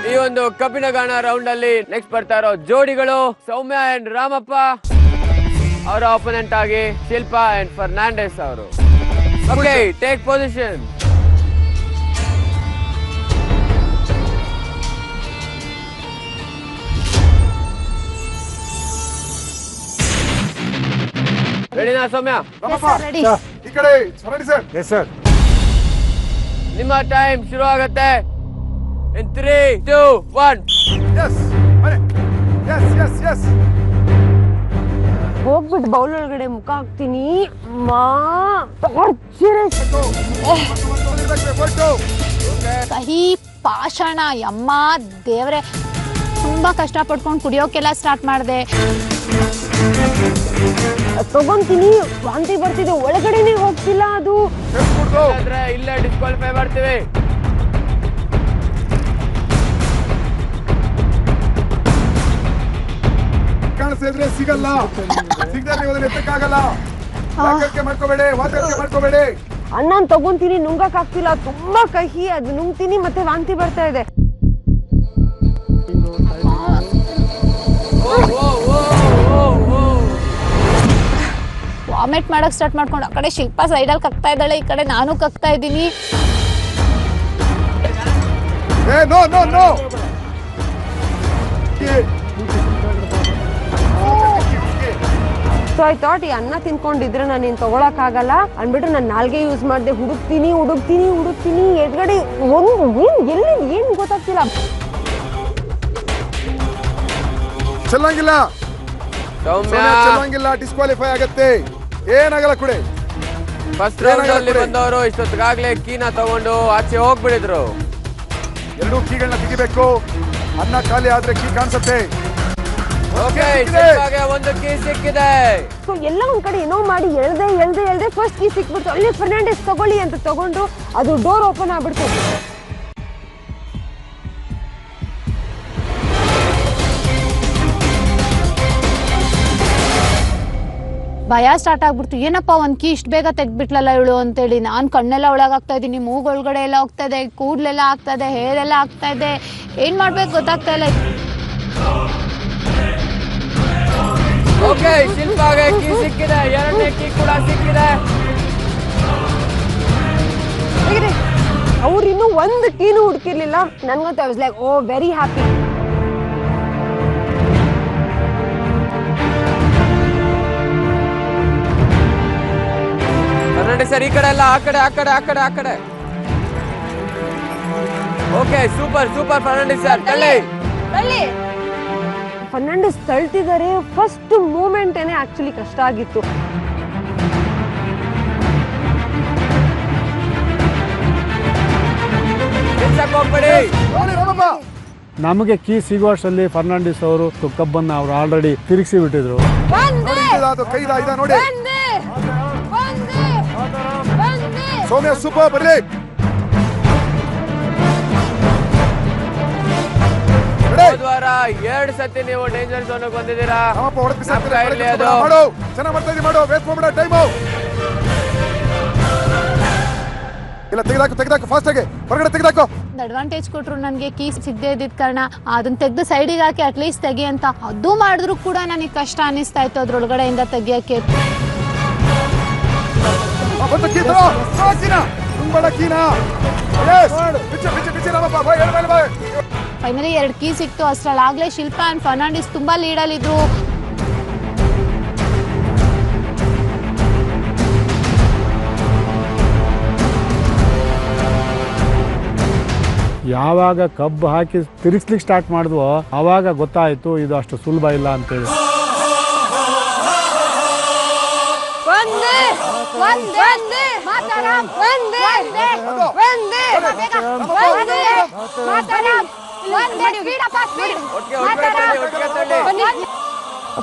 ಈ ಒಂದು ಕಬ್ಬಿಣ ಗಾಣ ರೌಂಡ್ ಅಲ್ಲಿ ನೆಕ್ಸ್ಟ್ ಬರ್ತಾ ಇರೋ ಜೋಡಿಗಳು ಸೌಮ್ಯ ಅಂಡ್ ರಾಮಪ್ಪ, ಅವರ ಆಪೋನೆಂಟ್ ಆಗಿ ಶಿಲ್ಪಾ ಅಂಡ್ ಫರ್ನಾಂಡಿಸ್ ಅವರು. Okay, take position. ರೆಡಿನಾ ಸೌಮ್ಯ? ಈ ಕಡೆ ರೆಡಿ ಸರ್. Yes sir. ನಿಮ್ಮ ಟೈಮ್ ಶುರು ಆಗುತ್ತೆ. In 3, 2, 1. Yes. Yes, yes, yes. ಹೋಗ್ಬಿಟ್ಟು ಬೌಲ್ ಒಳಗಡೆ ಮುಖ ಹಾಕ್ತೀನಿ. ಕಹಿ ಪಾಷಾಣ ಅಮ್ಮ ದೇವ್ರೆ, ತುಂಬಾ ಕಷ್ಟ ಪಡ್ಕೊಂಡು ಕುಡಿಯೋಕೆಲ್ಲ ಸ್ಟಾರ್ಟ್ ಮಾಡಿದೆ. ತಗೊಂತೀನಿ, ವಾಂತಿ ಬರ್ತಿದೆ, ಒಳಗಡೆನೆ ಹೋಗ್ತಿಲ್ಲ ಅದು. ಇಲ್ಲೇ ಡಿಸ್ಕ್ವಾಲಿಫೈ ಮಾಡ್ತೀವಿ. ಕಾಣಿಸಿದ್ರೆ ಸಿಗಲ್ಲ, ಸಿಗದೆ ನೀವು ಅದನ್ನ ಎತ್ತಕ್ಕಾಗಲ್ಲ. ಮಾಡ್ಕೋಬೇಡಿ. ಅಣ್ಣನ್ ತಗೊಂತೀನಿ, ನುಂಗಕ್ ಆಗ್ತಿಲ್ಲ, ತುಂಬಾ ಕಹಿ, ಅದು ನುಂಗ್ತೀನಿ ಮತ್ತೆ ವಾಂತಿ ಬರ್ತಾ ಇದೆ. ವಾಮಿಟ್ ಮಾಡಕ್ ಸ್ಟಾರ್ಟ್ ಮಾಡ್ಕೊಂಡು, ಆ ಕಡೆ ಶಿಲ್ಪಾ ಸೈಡಲ್ಲಿ ಕಕ್ತಾ ಇದ್ದಾಳೆ, ಈ ಕಡೆ ನಾನು ಕಕ್ತಾ ಇದ್ದೀನಿ. ಸೊ ಐ ಥಾಟ್ ಈ ಅನ್ನ ತಿನ್ಕೊಂಡಿದ್ರೆ ನಾನು ನೀನು ತಗೊಳಕ್ ಆಗಲ್ಲ ಅಂದ್ಬಿಟ್ಟು ನಾನು ನಾಲ್ಗೆ ಯೂಸ್ ಮಾಡಿದೆ. ಹುಡುಕ್ತೀನಿ ಎದ್ಗಡೆ ಏನ್ ಗೊತ್ತಾಗ್ತಿಲ್ಲ. ಚೆಲ್ಲಂಗಿಲ್ಲ, ಡಿಸ್ಕ್ವಾಲಿಫೈ ಆಗತ್ತೆ. ಏನಾಗಲ್ಲ ಕುಡಿ. ಫಸ್ಟ್ ರೌಂಡ್ ಅಲ್ಲಿ ಬಂದವರು ಇಷ್ಟೊತ್ತಿಗಾಗ್ಲೇ ಕೀನ ತಗೊಂಡು ಆಚೆ ಹೋಗ್ಬಿಡಿದ್ರು. ಎರಡೂ ಕೀಗಳನ್ನ ತೆಗಿಬೇಕು. ಅನ್ನ ಖಾಲಿ ಆದ್ರೆ ಕೀ ಕಾಣಿಸುತ್ತೆ. ಒಂದು ಕೀ ಸಿಕ್ಕಿದೆ. ಸೊ ಎಲ್ಲ ಒಂದ್ ಕಡೆ ಏನೋ ಮಾಡಿ ಎಳ್ದೆ ಫಸ್ಟ್ ಕೀ ಸಿಕ್ಬಿಡ್ತು. ಅಲ್ಲಿ ಫರ್ನಾಂಡಿಸ್ ತಗೊಳ್ಳಿ ಅಂತ ತಗೊಂಡು ಅದು ಡೋರ್ ಓಪನ್ ಆಗ್ಬಿಡ್ತು. ಭಯ ಸ್ಟಾರ್ಟ್ ಆಗ್ಬಿಡ್ತು. ಏನಪ್ಪ ಒಂದ್ ಕೀ ಇಷ್ಟು ಬೇಗ ತೆಗ್ದ್ಬಿಟ್ಲಲ್ಲ ಇವಳು ಅಂತೇಳಿ. ನಾನು ಕಣ್ಣೆಲ್ಲ ಒಳಗಾಗ್ತಾ ಇದ್ದೀನಿ, ಮೂಗೊಳಗಡೆ ಎಲ್ಲ ಹೋಗ್ತಾ ಇದೆ, ಕೂದಲೆಲ್ಲ ಆಗ್ತಾ ಇದೆ, ಹೇರ್ ಎಲ್ಲ ಆಗ್ತಾ ಇದೆ. ಏನ್ ಮಾಡ್ಬೇಕು ಗೊತ್ತಾಗ್ತಾ ಇಲ್ಲ. ಓಕೆ, ಶಿಲ್ಪಾಗೆ ಕೀ ಸಿಕ್ಕಿದೆ, ಎರಡನೇ ಕೀ ಕೂಡ ಸಿಕ್ಕಿದೆ. ಅವ್ರು ಇನ್ನೂ ಒಂದು ಕೀನು ಹುಡುಕಿರ್ಲಿಲ್ಲ. ನನ್ಗಂತೂ I was like oh very happy. Sir ಈ ಕಡೆ ಎಲ್ಲ, ಆ ಕಡೆ. ಓಕೆ, ಸೂಪರ್ ಫರ್ನಾಂಡಿಸ್ ಸರ್, ತಳ್ಳಿ. ಫರ್ನಾಂಡಿಸ್ ತಳ್ತಿದ್ದಾರೆ. ಫಸ್ಟ್ ಮೂಮೆಂಟ್ ಏನೇ ಆಕ್ಚುಲಿ ಕಷ್ಟ ಆಗಿತ್ತು. ನಮಗೆ ಕೀ ಸಿಗುವಷ್ಟರಲ್ಲಿ ಫರ್ನಾಂಡಿಸ್ ಅವರು ಕಬ್ಬನ್ನ ಅವರು ಆಲ್ರೆಡಿ ತಿರುಗಿಸಿ ಬಿಟ್ಟಿದ್ರು. ಸೌಮ್ಯ ಸೂಪರ್ ಬರ್ಲಿ. ವಾರ 2 ಸತಿ ನೀವು ಡೇಂಜರ್ ಝೋನ್ ಬಂದಿದ್ದೀರಾ. ಮಾಡು ಚೆನ್ನಾಗಿ ಮಾಡ್ತಾ ಇದೀವಿ. ಮಾಡು ವೇಸ್ಟ್ ಮಾಡ್ಬೇಡ ಟೈಮು. ಇಲ್ಲ ತೆಗೆದಾಕು ಫಾಸ್ಟ್ ಆಗಿ ಹೊರಗಡೆ ತೆಗೆದಾಕು. ಅಡ್ವಾಂಟೇಜ್ ಕೊಟ್ರು ನನಗೆ ಕೀ ಸಿಗದೆ ಇದ್ದಿದ್ದ ಕಾರಣ ಅದನ್ನ ತೆಗೆದು ಸೈಡಿಗೆ ಹಾಕಿ ಅಟ್ಲೀಸ್ಟ್ ತೆಗಿ ಅಂತ ಅದು ಮಾಡಿದ್ರು ಕೂಡ ನನಗೆ ಕಷ್ಟ ಅನಿಸ್ತಾ ಇತ್ತು ಅದ್ರೊಳಗಡೆಯಿಂದ ತೆಗಿಯಕ್ಕೆ. ಫೈನಲಿ 2 ಕೀ ಸಿಕ್ತು. ಅಷ್ಟರಲ್ಲಾಗ್ಲೇ ಶಿಲ್ಪಾ ಅಂಡ್ ಫರ್ನಾಂಡಿಸ್ ತುಂಬಾ ಲೀಡಲ್ಲಿದ್ರು. ಯಾವಾಗ ಕಬ್ಬು ಹಾಕಿ ತಿರುಗಿಸ್ಲಿಕ್ಕೆ ಸ್ಟಾರ್ಟ್ ಮಾಡಿದ್ವೋ ಆವಾಗ ಗೊತ್ತಾಯ್ತು ಇದು ಅಷ್ಟು ಸುಲಭ ಇಲ್ಲ ಅಂತೇಳಿ.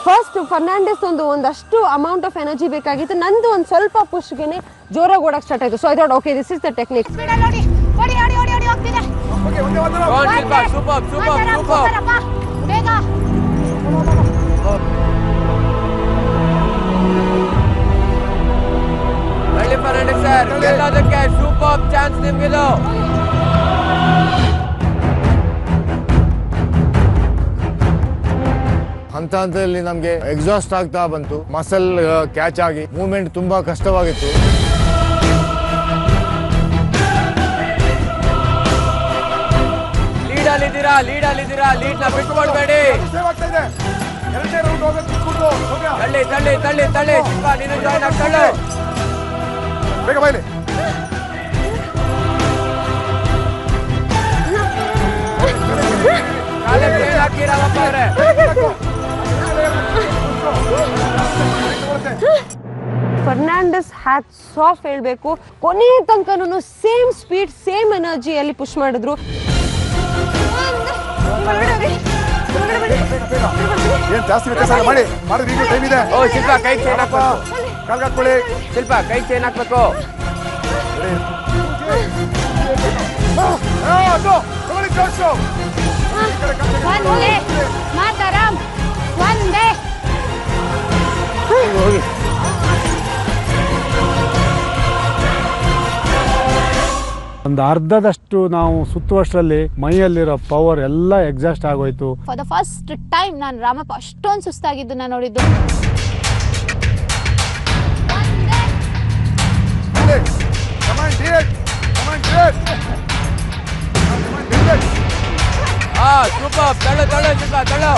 ಫಸ್ಟ್ ಫರ್ನಾಂಡಿಸ್ ಒಂದಷ್ಟು ಅಮೌಂಟ್ ಆಫ್ ಎನರ್ಜಿ ಬೇಕಾಗಿತ್ತು. ನಂದು ಒಂದು ಸ್ವಲ್ಪ ಪುಷ್ಗೆನೆ ಜೋರಾಗಿ ಓಡಕ್ ಸ್ಟಾರ್ಟ್ ಆಯ್ತು. So I thought okay this is the technique. ಗೆಲ್ಲೋದಕ್ಕೆ ಸೂಪರ್ ಚಾನ್ಸ್ ನಿಮ್ಗಿದು. ಹಂತದಲ್ಲಿ ನಮ್ಗೆ ಎಕ್ಸಾಸ್ಟ್ ಆಗ್ತಾ ಬಂತು. ಮಸಲ್ ಕ್ಯಾಚ್ ಆಗಿ ಮೂವ್ಮೆಂಟ್ ತುಂಬಾ ಕಷ್ಟವಾಗಿತ್ತು. ಲೀಡ್ ಅಲ್ಲಿದ್ದೀರಾ ಲೀಡ್ ನ ಬಿಟ್ಕೊಡ್ಬೇಡಿ. ತಳ್ಳಿ ಶಿಲ್ಪಾ ನೀನು ಜಾಯ್ನ್ ಆಗ್ತಳ್ಳು. ಬೇಗ ಬೈಲಿ. ಫರ್ನಾಂಡಿಸ್ ಹ್ಯಾಟ್ಸ್ ಆಫ್ ಹೇಳ್ಬೇಕು. ಕೊನೆ ತನಕನೂ ಸೇಮ್ ಸ್ಪೀಡ್ ಸೇಮ್ ಎನರ್ಜಿಯಲ್ಲಿ ಪುಷ್ ಮಾಡಿದ್ರು. ಏನ್ ಜಾಸ್ತಿ ವ್ಯತ್ಯಾಸ ಮಾಡಿ ಮಾಡಿದ್ರೆ ಈಗ ಟೈಮ್ ಇದೆ. ಓ ಶಿಲ್ಪಾ ಕೈ ಚೈನ್ ಹಾಕ್ಬೇಕು. ಕಾಲ್ಗೆ ಹಾಕೊಳ್ಳಿ. ಶಿಲ್ಪಾ ಕೈ ಚೈನ್ ಹಾಕ್ಬೇಕು. ಒಂದು ಅರ್ಧದಷ್ಟು ನಾವು ಸುತ್ತುವಷ್ಟರಲ್ಲಿ ಮೈಯಲ್ಲಿರೋ ಪವರ್ ಎಲ್ಲ ಎಕ್ಸಾಸ್ಟ್ ಆಗೋಯ್ತು. ಫಾರ್ ದ ಫಸ್ಟ್ ಟೈಮ್ ನಾನು ರಾಮಪ್ಪ ಅಷ್ಟೊಂದು ಸುಸ್ತಾಗಿದ್ದು ನಾನು ನೋಡಿದ್ದು. ಸೂಪರ್ ತಳ್ಳು ಶಿಲ್ಪಾ ತಳ್ಳು.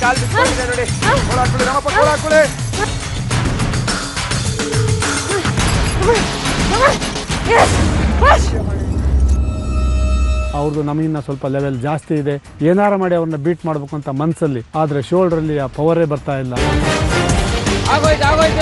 ಕಾಲ್ ಬಿಟ್ಕೊಂಡಿದೆ ನೋಡಿ. ಅವ್ರದ್ದು ನಮಗಿನ್ನ ಸ್ವಲ್ಪ ಲೆವೆಲ್ ಜಾಸ್ತಿ ಇದೆ. ಏನಾರ ಮಾಡಿ ಅವ್ರನ್ನ ಬೀಟ್ ಮಾಡ್ಬೇಕು ಅಂತ ಮನ್ಸಲ್ಲಿ, ಆದ್ರೆ ಶೋಲ್ಡರ್ ಅಲ್ಲಿ ಆ ಪವರೇ ಬರ್ತಾ ಇಲ್ಲ. ಆಗೋಯ್ತು ಆರ್ಡರ್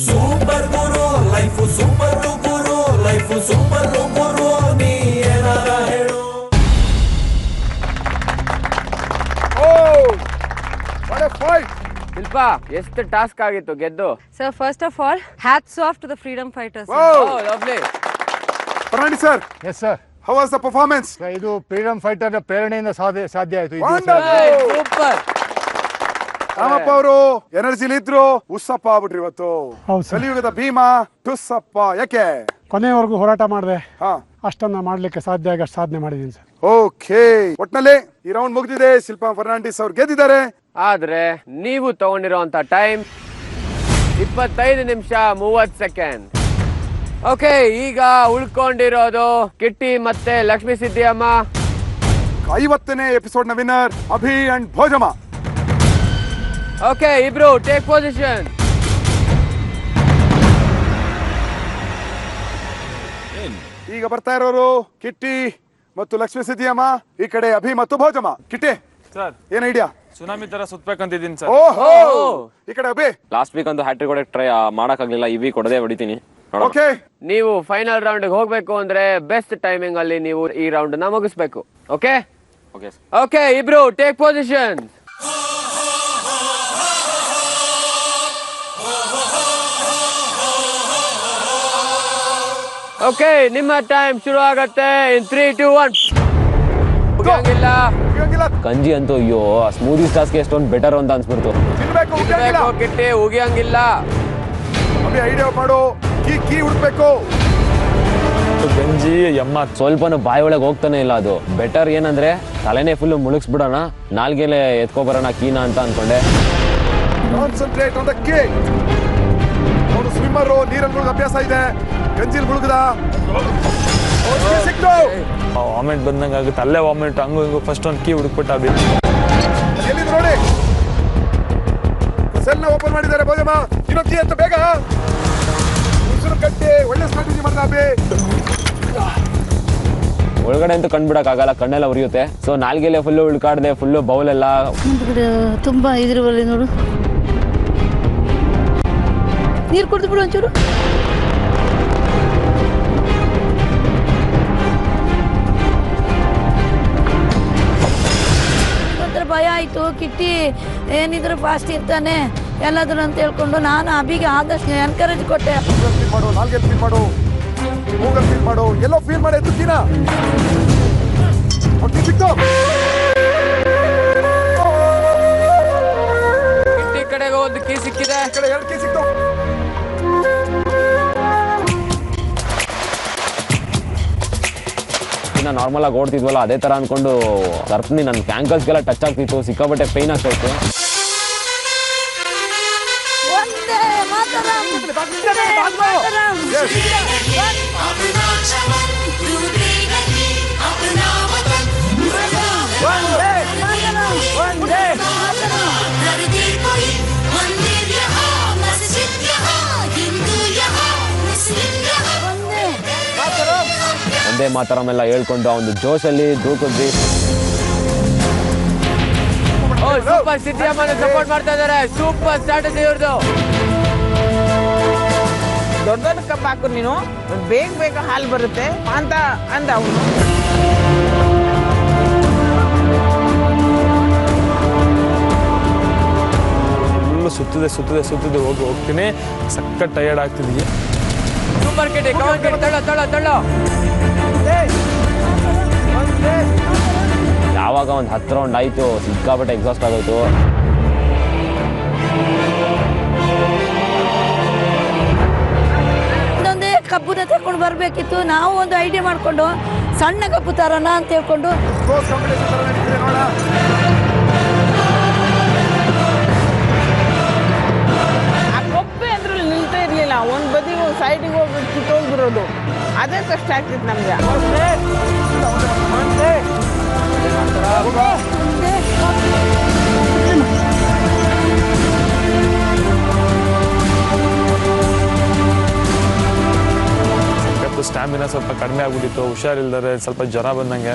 ಸೂಪರ್ ಗುರು ಲೈಫ್ ಸೂಪರ್ ಗುರು ಲೈಫ್ ಸೂಪರ್ ಗುರು ನೀ ಏನಾರ ಹೇಳು. ಶಿಲ್ಪಾ ಎಷ್ಟು ಟಾಸ್ಕ್ ಆಗಿತ್ತು ಗೆದ್ದು? Sir first of all hats off to the freedom fighters. Lovely. Fernandes sir. Yes sir. How was the performance? ಇದು ಫ್ರೀಡಮ್ ಫೈಟರ್ ಪ್ರೇರಣೆಯಿಂದ ಸಾಧ್ಯ ಆಯ್ತು. ಸೂಪರ್. ರಾಮಪ್ಪ ಅವರು ಎನರ್ಜಿಲಿ ಇದ್ರು, ಉಸ್ಸಪ್ಪ ಆಗ್ಬಿಟ್ರಿ ಇವತ್ತು. ಕಲಿಯುಗದ ಭೀಮಾ ಟುಸ್ಸಪ್ಪ. ಯಾಕೆ? ಕೊನೆಯವರೆಗೂ ಹೋರಾಟ ಮಾಡಿದೆ, ಅಷ್ಟನ್ನ ಮಾಡ್ಲಿಕ್ಕೆ ಸಾಧ್ಯ ಆಗಿ ಸಾಧನೆ ಮಾಡಿದೀನಿ ಸರ್. ಓಕೆ, ಒಟ್ನಲ್ಲಿ ಈ ರೌಂಡ್ ಮುಗಿದಿದೆ. ಶಿಲ್ಪಾ ಫರ್ನಾಂಡಿಸ್ ಅವ್ರು ಗೆದ್ದಿದ್ದಾರೆ. ಆದ್ರೆ ನೀವು ತಗೊಂಡಿರುವಂತ ಟೈಮ್ 25 ನಿಮಿಷ 30 ಸೆಕೆಂಡ್. ಓಕೆ, ಈಗ ಉಳ್ಕೊಂಡಿರೋದು ಕಿಟ್ಟಿ ಮತ್ತೆ ಲಕ್ಷ್ಮೀ ಸಿದ್ದಿಯಮ್ಮ. 50ನೇ ಎಪಿಸೋಡ್ ನ winner Abhi and Bhojamma. Okay, ಇಬ್ರು ಟೇಕ್ ಪೊಸಿಷನ್. ಈಗ ಬರ್ತಾ ಇರೋರು ಕಿಟ್ಟಿ ಮತ್ತು ಲಕ್ಷ್ಮೀ ಸಿದ್ದಿಯಮ್ಮ, ಈ ಕಡೆ ಅಭಿ ಮತ್ತು ಭೋಜಮ್ಮ. ಕಿಟ್ಟಿ ಸರ್ ಏನ್ ಐಡಿಯಾ? ಸುನಾಮಿ ತರ ಸುತ್ತಬೇಕಂತಿದ್ದೀನಿ ಸರ್. ಓಹೋ, ಈ ಕಡೆ ಅಭಿ. ಲಾಸ್ಟ್ ವೀಕ್ ಅಂತೂ ಹ್ಯಾಟ್ರಿಕ್ ಹೊಡೆಕ್ ಟ್ರೈ ಮಾಡಕ್ಕಾಗ್ಲಿಲ್ಲ, ಈ ವೀಕ್ ಹೊಡೆದೇ ಹೊಡಿತೀನಿ. ಓಕೆ, ನೀವು ಫೈನಲ್ ರೌಂಡ್ ಹೋಗ್ಬೇಕು ಅಂದ್ರೆ ಬೆಸ್ಟ್ ಟೈಮಿಂಗ್ ಅಲ್ಲಿ ನೀವು ಈ ರೌಂಡ್ ನ ಮುಗಿಸ್ಬೇಕು. ಓಕೆ ಓಕೆ, ಇಬ್ರು ಟೇಕ್ ಪೊಸಿಷನ್. ಓಕೆ, ನಿಮ್ಮ ಟೈಮ್ ಶುರು ಆಗತ್ತೆ ಇನ್ 3, 2, 1. ಉಗಿಯಂಗಿಲ್ಲ ಕಂಜಿ ಅಂತೂ ಅಯ್ಯೋ ಸ್ಮೂದಿ ಟಾಸ್ಕ್ ಎಷ್ಟೊಂದು ಬೆಟರ್ ಅಂತ ಅನ್ಸ್ಬಿಡ್ತು. ಕಿಟ್ಟಿ ಉಗಿಯಂಗಿಲ್ಲ. ಐಡಿಯಾ ಮಾಡು, ಕೀ ಹುಡುಕ್ಬೇಕು. ಗಂಜಿ ಯಮ್ಮ ಸ್ವಲ್ಪನೂ ಬಾಯಿ ಒಳಗೆ ಹೋಗ್ತಾನೆ ಇಲ್ಲ. ಅದು ಬೆಟರ್ ಏನಂದ್ರೆ ತಲೆನೇ ಫುಲ್ ಮುಳುಗಿಸ್ಬಿಡೋಣ, ನಾಲ್ಗೆಲೆ ಎತ್ಕೊಬರೋಣ ಕೀನಾ ಅಂತ ಅನ್ಕೊಂಡೆ. Concentrate on the key. ಅವನು ಸ್ವಿಮ್ಮರ್, ನೀರಲ್ಲಿ ಮುಳುಗ ಅಭ್ಯಾಸ ಇದೆ. ಗಂಜಿಲ್ ಮುಳುಗದ ಸಿಕ್ತು. ವಾಮಿಟ್ ಬಂದಂಗೆ ಆಗುತ್ತೆ, ಅಲ್ಲೇ ವಾಮಿಟ್ ಹಂಗು ಹಿಂಗು. ಫಸ್ಟ್ ಒಂದು ಕೀ ಹುಡುಕ್ಬಿಟ್ಟ. ಎಲ್ಲಿದೆ ನೋಡಿ, ಸೆಲ್ನ ಓಪನ್ ಮಾಡಿದ್ದಾರೆ ಭೋಜಮ್ಮ. ಇನ್ನೊಂದು ಕೀ ಅಂತ ಬೇಗ ಉಸಿರು ಕಟ್ಟಿ ಒಳ್ಳೆ ಸ್ಟ್ರಾಟಜಿ ಮಾಡ್ದ ಅಭಿ. ಒಳಗಡೆ ಅಂತೂ ಕಂಡ್ಬಿಡಕ್ ಆಗಲ್ಲ, ಕಣ್ಣೆಲ್ಲ ಉರಿಯುತ್ತೆ. ಸೊ ನಾಲ್ಗೆಲೆ ಫುಲ್ಲು ಉಳ್ಕಾಡ್ದೆ, ಫುಲ್ಲು ಬೌಲ್ ಎಲ್ಲ ತುಂಬಾ ಇದ್ರಲ್ಲಿ ನೋಡು. ನೀರು ಕುಡಿದು ಬಿಡು ಒಂಚೂರು. ಭಯ ಆಯ್ತು. ಕಿಟ್ಟಿ ಏನಿದ್ರು ಫಾಸ್ಟ್ ಇರ್ತಾನೆ ಎಲ್ಲಾದ್ರು ಅಂತ ಹೇಳ್ಕೊಂಡು ನಾನು ಅಭಿಗೆ ಆದಷ್ಟು ಎನ್ಕರೇಜ್ ಕೊಟ್ಟೆ. ಫೀಲ್ ಮಾಡು, ನಾಲ್ಗೆ ಫೀಲ್ ಮಾಡು, ಮೂಗಲ್ ಫೀಲ್ ಮಾಡು, ಎಲ್ಲೋ ಫೀಲ್ ಮಾಡಿ ಎದ್ದು ಕೀನಾ. ಸಿಕ್ತು. ಕಿಟ್ಟಿ ಕಡೆಗೆ ಒಂದು ಕೀ ಸಿಕ್ಕಿದೆ. ಈ ಕಡೆ 2 ಕೀ ಸಿಕ್ತು. ನಾರ್ಮಲ್ ಆಗಿ ಓಡ್ತಿದ್ವಲ್ಲ ಅದೇ ತರ ಅನ್ಕೊಂಡು ಸರ್ಪ್ನಿ ನನ್ನ ಕ್ಯಾಂಕಲ್ಸ್ಗೆಲ್ಲ ಟಚ್ ಆಗ್ತಿತ್ತು, ಸಿಕ್ಕಾಪಟ್ಟೆ ಪೈನ್ ಆಗ್ತಾ ಇತ್ತು. ಒಂದೇ ಮಾತರಂ ಎಲ್ಲ ಹೇಳ್ಕೊಂಡು ಆ ಒಂದು ಜೋಶಲ್ಲಿ ದೂಕಿದ್ವಿ. ಸೂಪರ್ ಸಿದ್ದಿಯಮ್ಮನ ಸಪೋರ್ಟ್ ಮಾಡ್ತಾ ಇದಾರೆ. ಸೂಪರ್ ಸ್ಟ್ರಾಟಜಿ ಇವ್ರದ್ದು. ದೊಡ್ಡ ದೊಡ್ಡ ಕಪ್ ಹಾಕು ನೀನು, ಬೇಗ ಬೇಗ ಹಾಲು ಬರುತ್ತೆ ಅಂತ ಅಂದ ಅವನು. ಫುಲ್ಲು ಸುತ್ತದೆ ಹೋಗ್ತೀನಿ. ಸಖತ್ ಟಯರ್ಡ್ ಆಗ್ತಿದೀವಿ. ಸೂಪರ್ ಕಿಟ್ಟಿ, ಕವನ್ ಕಿಟ್ಟಿ, ತಳ್ಳೋ. ಯಾವಾಗ ಒಂದು 10 ರೌಂಡ್ ಆಯ್ತು, ಸಿಕ್ಕಾಪಟ್ಟೆ ಎಕ್ಸಾಸ್ಟ್ ಆಗೋಯ್ತು. ಇನ್ನೊಂದೇ ಕಬ್ಬುನ ತಕೊಂಡು ಬರ್ಬೇಕಿತ್ತು. ನಾವು ಒಂದು ಐಡಿಯಾ ಮಾಡ್ಕೊಂಡು ಸಣ್ಣ ಕಬ್ಬು ತರೋಣ ಅಂತ ಹೇಳ್ಕೊಂಡು ಆ ಕೊಪ್ಪೆ ಅದ್ರಲ್ಲಿ ನಿಲ್ತಾ ಇರ್ಲಿಲ್ಲ. ಒಂದ್ ಬದಿಗೆ ಸೈಡಿಗೆ ಹೋಗಿ ಕಿತ್ತೋಗ್ಬಿರೋದು, ಅದೇ ಕಷ್ಟ ಆಗ್ತಿತ್ತು ನಮ್ಗೆ. ಸ್ಟ್ಯಾಮಿನಾ ಸ್ವಲ್ಪ ಕಡಿಮೆ ಆಗ್ಬಿಟ್ಟಿತ್ತು, ಹುಷಾರಿಲ್ದರೆ ಸ್ವಲ್ಪ ಜ್ವರ ಬಂದಂಗೆ.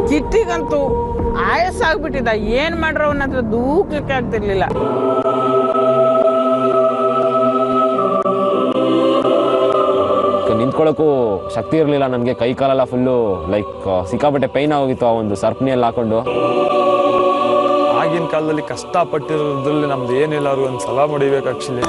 ಕಿಟ್ಟಿಗಂತೂ ಆಯಸ್ ಆಗ್ಬಿಟ್ಟಿದ್ದ. ಏನ್ ಮಾಡ್ರ ಅವನ ಹತ್ರ ದೂಕ್ಲಿಕ್ಕೆ ಆಗ್ತಿರ್ಲಿಲ್ಲ. ನಿಂತ್ಕೊಳ್ಳೋಕ್ಕೂ ಶಕ್ತಿ ಇರಲಿಲ್ಲ ನನಗೆ. ಕೈ ಕಾಲೆಲ್ಲ ಫುಲ್ಲು ಲೈಕ್ ಸಿಕ್ಕಾಪಟ್ಟೆ ಪೈನ್ ಆಗೋಗಿತ್ತು ಆ ಒಂದು ಸರ್ಪ್ನಿಯಲ್ಲಿ ಹಾಕೊಂಡು. ಆಗಿನ ಕಾಲದಲ್ಲಿ ಕಷ್ಟಪಟ್ಟಿರೋದ್ರಲ್ಲಿ ನಮ್ದು ಏನಿಲ್ಲ, ಅವ್ರಿಗೆ ಒಂದು ಸಲ ಹೊಡಿಬೇಕು ಆಕ್ಚುಲಿ.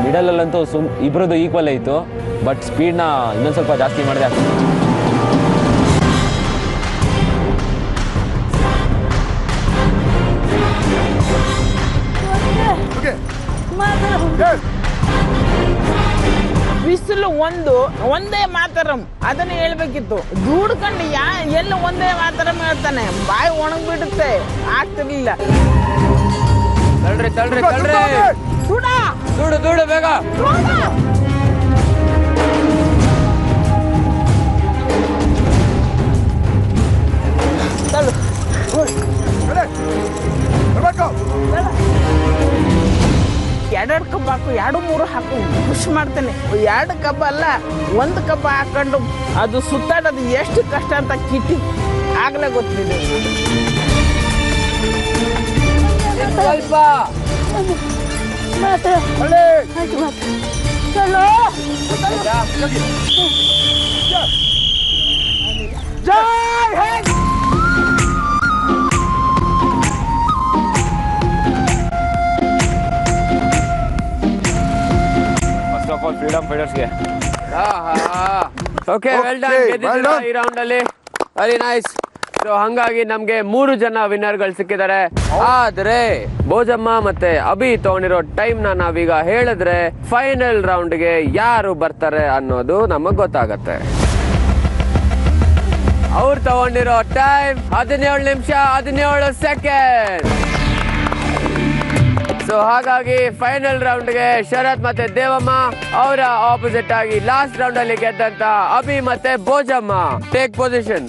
ಮಿಡಲಲ್ಲಂತೂ ಇಬ್ಬರದ್ದು ಈಕ್ವಲ್ ಆಯಿತು, ಬಟ್ ಸ್ಪೀಡ್ನ ಇನ್ನೊಂದು ಸ್ವಲ್ಪ ಜಾಸ್ತಿ ಮಾಡಿದೆ. ಬಿಸಿಲು ಒಂದೇ ಮಾತರಂ ಅದನ್ನ ಹೇಳ್ಬೇಕಿತ್ತು. ದುಡ್ಕೊಂಡು ಎಲ್ಲ ಒಂದೇ ಮಾತರಂ ಹೇಳ್ತಾನೆ, ಬಾಯಿ ಒಣಗ್ಬಿಡುತ್ತೆ, ಆಗ್ತಿರ್ಲಿಲ್ಲ. ತಳ್ರಿ ತಳ್ರಿ ತಳ್ರಿ, ದೂಡು ದೂಡು ಬೇಗ. ಎರಡೆರಡು ಕಬ್ಬು ಹಾಕು, 2-3 ಹಾಕು, ಖುಷಿ ಮಾಡ್ತೇನೆ. 2 ಕಬ್ಬು ಅಲ್ಲ, 1 ಕಬ್ಬು ಹಾಕೊಂಡು ಅದು ಸುತ್ತಾಡೋದು ಎಷ್ಟು ಕಷ್ಟ ಅಂತ ಕಿಟ್ಟಿ ಆಗ್ಲೇ ಗೊತ್ತಿದೆ. ಸ್ವಲ್ಪ ಫ್ರೀಡಮ್ ಫೈಟರ್ಸ್ಗೆ ಓಕೆ, ವೆಲ್ ಡನ್. ಗೆದ್ದಿದ್ದೀರಾ ಈ ರೌಂಡ್ ಅಲ್ಲಿ, ವೆರಿ ನೈಸ್. ಸೊ ಹಂಗಾಗಿ ನಮ್ಗೆ 3 ಜನ ವಿನ್ನರ್ಗಳು ಸಿಕ್ಕಿದ್ದಾರೆ. ಆದ್ರೆ ಭೋಜಮ್ಮ ಮತ್ತೆ ಅಭಿ ತಗೊಂಡಿರೋ ಟೈಮ್ ನ ನಾವೀಗ ಹೇಳಿದ್ರೆ ಫೈನಲ್ ರೌಂಡ್ಗೆ ಯಾರು ಬರ್ತಾರೆ ಅನ್ನೋದು ನಮಗ್ ಗೊತ್ತಾಗತ್ತೆ. ಅವ್ರು ತಗೊಂಡಿರೋ ಟೈಮ್ 17 ನಿಮಿಷ 17 ಸೆಕೆಂಡ್. ಸೊ ಹಾಗಾಗಿ ಫೈನಲ್ ರೌಂಡ್ಗೆ ಶರತ್ ಮತ್ತೆ ದೇವಮ್ಮ, ಅವರ ಆಪೋಸಿಟ್ ಆಗಿ ಲಾಸ್ಟ್ ರೌಂಡ್ ಅಲ್ಲಿ ಗೆದ್ದಂತ ಅಭಿ ಮತ್ತೆ Bhojamma take position.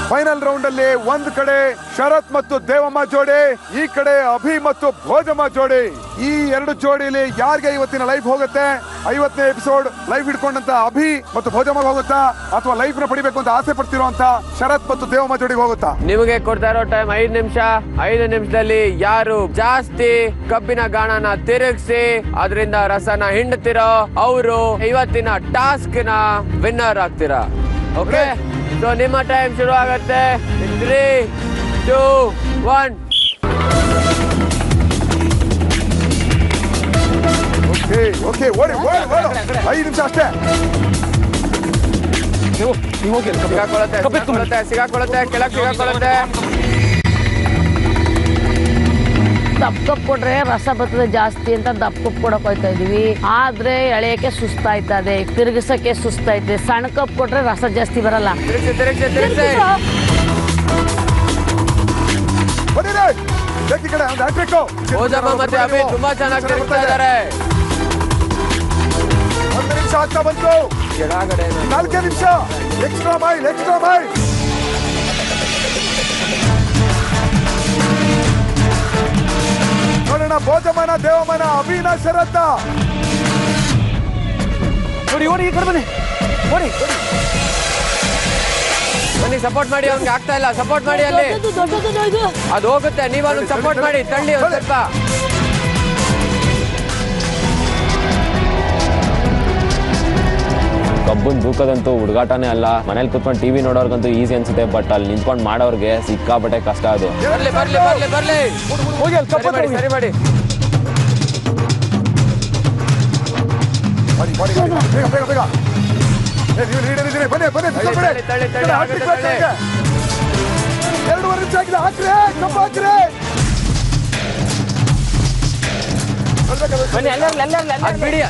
Final round ಅಲ್ಲಿ ಒಂದ್ ಕಡೆ ಶರತ್ ಮತ್ತು ದೇವಮ್ಮ ಜೋಡಿ, ಈ ಕಡೆ ಅಭಿ ಮತ್ತು ಭೋಜಮ್ಮ ಜೋಡಿ. ಈ 2 ಜೋಡಿಲಿ ಯಾರಿಗೆ ಇವತ್ತಿನ ಲೈಫ್ ಹೋಗುತ್ತೆ? 50ನೇ ಎಪಿಸೋಡ್ ಲೈಫ್ ಹಿಡ್ಕೊಂಡಂತ ಅಭಿ ಮತ್ತು ಭೋಜಮ್ಮ ಹೋಗುತ್ತಾ, ಅಥವಾ ಲೈಫ್ ನ ಪಡಿಬೇಕು ಅಂತ ಆಸೆ ಪಡ್ತಿರೋ ಅಂತ ಶರತ್ ಮತ್ತು ದೇವಮ್ಮ ಜೋಡಿಗೆ ಹೋಗುತ್ತಾ? ನಿಮಗೆ ಕೊಡ್ತಾ ಇರೋ ಟೈಮ್ 5 ನಿಮಿಷ. 5 ನಿಮಿಷದಲ್ಲಿ ಯಾರು ಜಾಸ್ತಿ ಕಬ್ಬಿನ ಗಾಣನ ತಿರುಗಿಸಿ ಅದರಿಂದ ರಸನ ಹಿಂಡ್ತಿರೋ ಅವರು ಇವತ್ತಿನ ಟಾಸ್ಕ್ ನ ವಿನ್ನರ್ ಆಗ್ತೀರಾ. ಓಕೆ, ಸೊ ನಿಮ್ಮ ಟೈಮ್ ಶುರು ಆಗತ್ತೆ. 3, 2, 1. ಓಕೆ, ಓಡಿ 5 ನಿಮಿಷ ಅಷ್ಟೇ. ಸಿಗಾಕೊಳ್ಳುತ್ತೆ, ಕೆಳಗೆ ಸಿಗಾಕೊಳ್ಳುತ್ತೆ. ದಪ್ಪ ಕಪ್ ಕೊಟ್ರೆ ರಸ ಬರ್ತದೆ ಜಾಸ್ತಿ ಅಂತ ದಪ್ಪ ಕಪ್ ಕೊಡಕ್ ಹೋಯ್ತಾ ಇದೀವಿ. ಆದ್ರೆ ಎಳೆಯಕ್ಕೆ ಸುಸ್ತಾಯ್ತದೆ, ತಿರುಗಿಸಕ್ಕೆ ಸುಸ್ತಾಯ್ತದೆ. ಸಣ್ಣ ಕಪ್ ಕೊಟ್ರೆ ರಸ ಜಾಸ್ತಿ ಬರಲ್ಲ. ಭೋಜಮ್ಮ ಮತ್ತೆ ಅಭಿ ತುಂಬಾ ಚೆನ್ನಾಗಿ ತಿರುಗ್ತಾ ಇದ್ದಾರೆ. 1 ನಿಮಿಷ ಆಗ್ತಾ ಬಂತು. 4 ನಿಮಿಷ. Extra mile. ನೋಡೋಣ ಭೋಜಮ್ಮನ, ದೇವಮ್ಮನ, ಅಭಿನ, ಶರತ್ತ. ಓಡಿ ಈ ಕಡೆ ಬನ್ನಿ. ಓಡಿ ಬನ್ನಿ, ಸಪೋರ್ಟ್ ಮಾಡಿ. ಅವ್ನಿಗೆ ಆಗ್ತಾ ಇಲ್ಲ, ಸಪೋರ್ಟ್ ಮಾಡಿ. ಅಲ್ಲಿ ಅದು ಹೋಗುತ್ತೆ, ನೀವು ಅವ್ನಿಗೆ ಸಪೋರ್ಟ್ ಮಾಡಿ. ತಳ್ಳಿ ಒಂದು ಸ್ವಲ್ಪ. ಕಬ್ಬನ್ ದೂಕದಂತೂ ಹುಡುಗಾಟನೇ ಅಲ್ಲ. ಮನೇಲಿ ಕುತ್ಕೊಂಡು ಟಿವಿ ನೋಡೋರ್ಗಂತೂ ಈಸಿ ಅನ್ಸುತ್ತೆ, ಬಟ್ ಅಲ್ಲಿ ನಿಂತ್ಕೊಂಡು ಮಾಡೋರ್ಗೆ ಸಿಕ್ಕಾಪಟ್ಟೆ ಕಷ್ಟ ಅದು. ಬರ್ಲಿ ಬರ್ಲಿ ಬರ್ಲಿ ಬರ್ಲಿ, ಸರಿ ಮಾಡಿ. ಬೇಗ 2 ನಿಮಿಷ ಆಗಿದೆ. ಹಾಕ್ರೆ ಕಬ್ಬು ಹಾಕ್ರೆ. ಬಿಡಿ,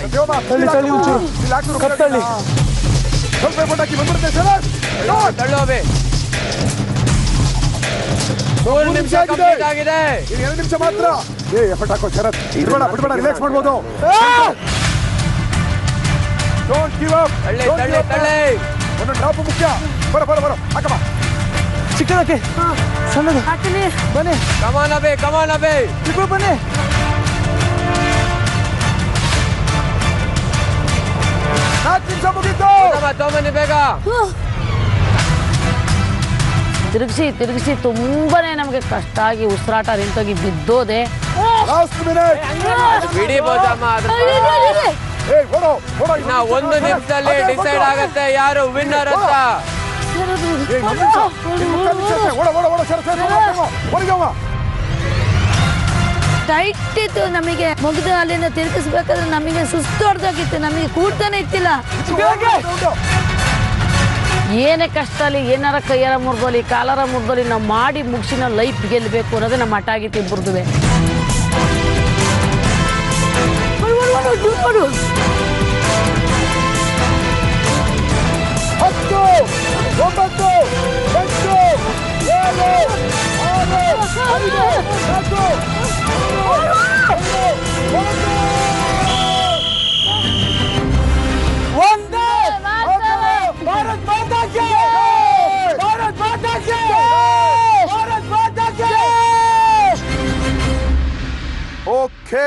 ಸ್ವಲ್ಪ ಪಟಾಕಿ ಬಂದ್ಬಿಡುತ್ತೆ ಶರತ್. ತಳ್ಳುವೆ. 3 ನಿಮಿಷ ಆಗಿದೆ. 2 ನಿಮಿಷ ಮಾತ್ರ. ಎಫರ್ಟ್ ಹಾಕೋ ಶರತ್. ಬಿಡ್ಬೇಡ, ರಿಲ್ಯಾಕ್ಸ್ ಮಾಡ್ಬೋದು. Don't give up. ತಳ್ಳಿ. ಒಂದು ಡ್ರಾಪ್ ಮುಖ್ಯ. ಬರೋ ಹಾಕಮ್ಮ. ಚಿಕ್ಕದಕ್ಕೆ ಸಣ್ಣದು ಬನ್ನಿ. ಕಮಾನ್ ಅಬೇ ಇಬ್ರು ಬನ್ನಿ. ತಗೊಂಬನ್ನಿ ಬೇಗ. ತಿರುಗಿಸಿ ತುಂಬಾನೇ ನಮಗೆ ಕಷ್ಟ ಆಗಿ ಉಸಿರಾಟ ನಿಂತೋಗಿ ಬಿದ್ದೋದೆ. ಬಿಡಿ ಭೋಜಮ್ಮ, ನಾ 1 ನಿಮಿಷದಲ್ಲಿ ಡಿಸೈಡ್ ಆಗತ್ತೆ ಯಾರು ವಿನ್ನರ್ ಅಂತ. ಟೈಟ್ ಇತ್ತು ನಮಗೆ. ಮುಗಿದು ಅಲ್ಲಿಂದ ತಿರುಗಿಸ್ಬೇಕಾದ್ರೆ ನಮಗೆ ಸುಸ್ತು ಹೊಡೆದೋಗಿತ್ತು, ನಮಗೆ ಕೂಡ್ತಾನೆ ಇತ್ತಿಲ್ಲ. ಏನೇ ಕಷ್ಟ ಅಲ್ಲಿ, ಏನಾರ ಕೈಯಾರ ಮುರಿದೋಲಿ ಕಾಲಾರ ಮುರಿದೋಲಿ ನಾವು ಮಾಡಿ ಮುಗಿಸಿ ನಾವು ಲೈಫ್ ಗೆಲ್ಲಬೇಕು ಅನ್ನೋದೇ ನಮ್ಮ ಹಠ ಆಗಿತ್ತು ಇಬ್ಬರದುವೆ. ನೋಡು 10 9 8 7 ಓಕೆ,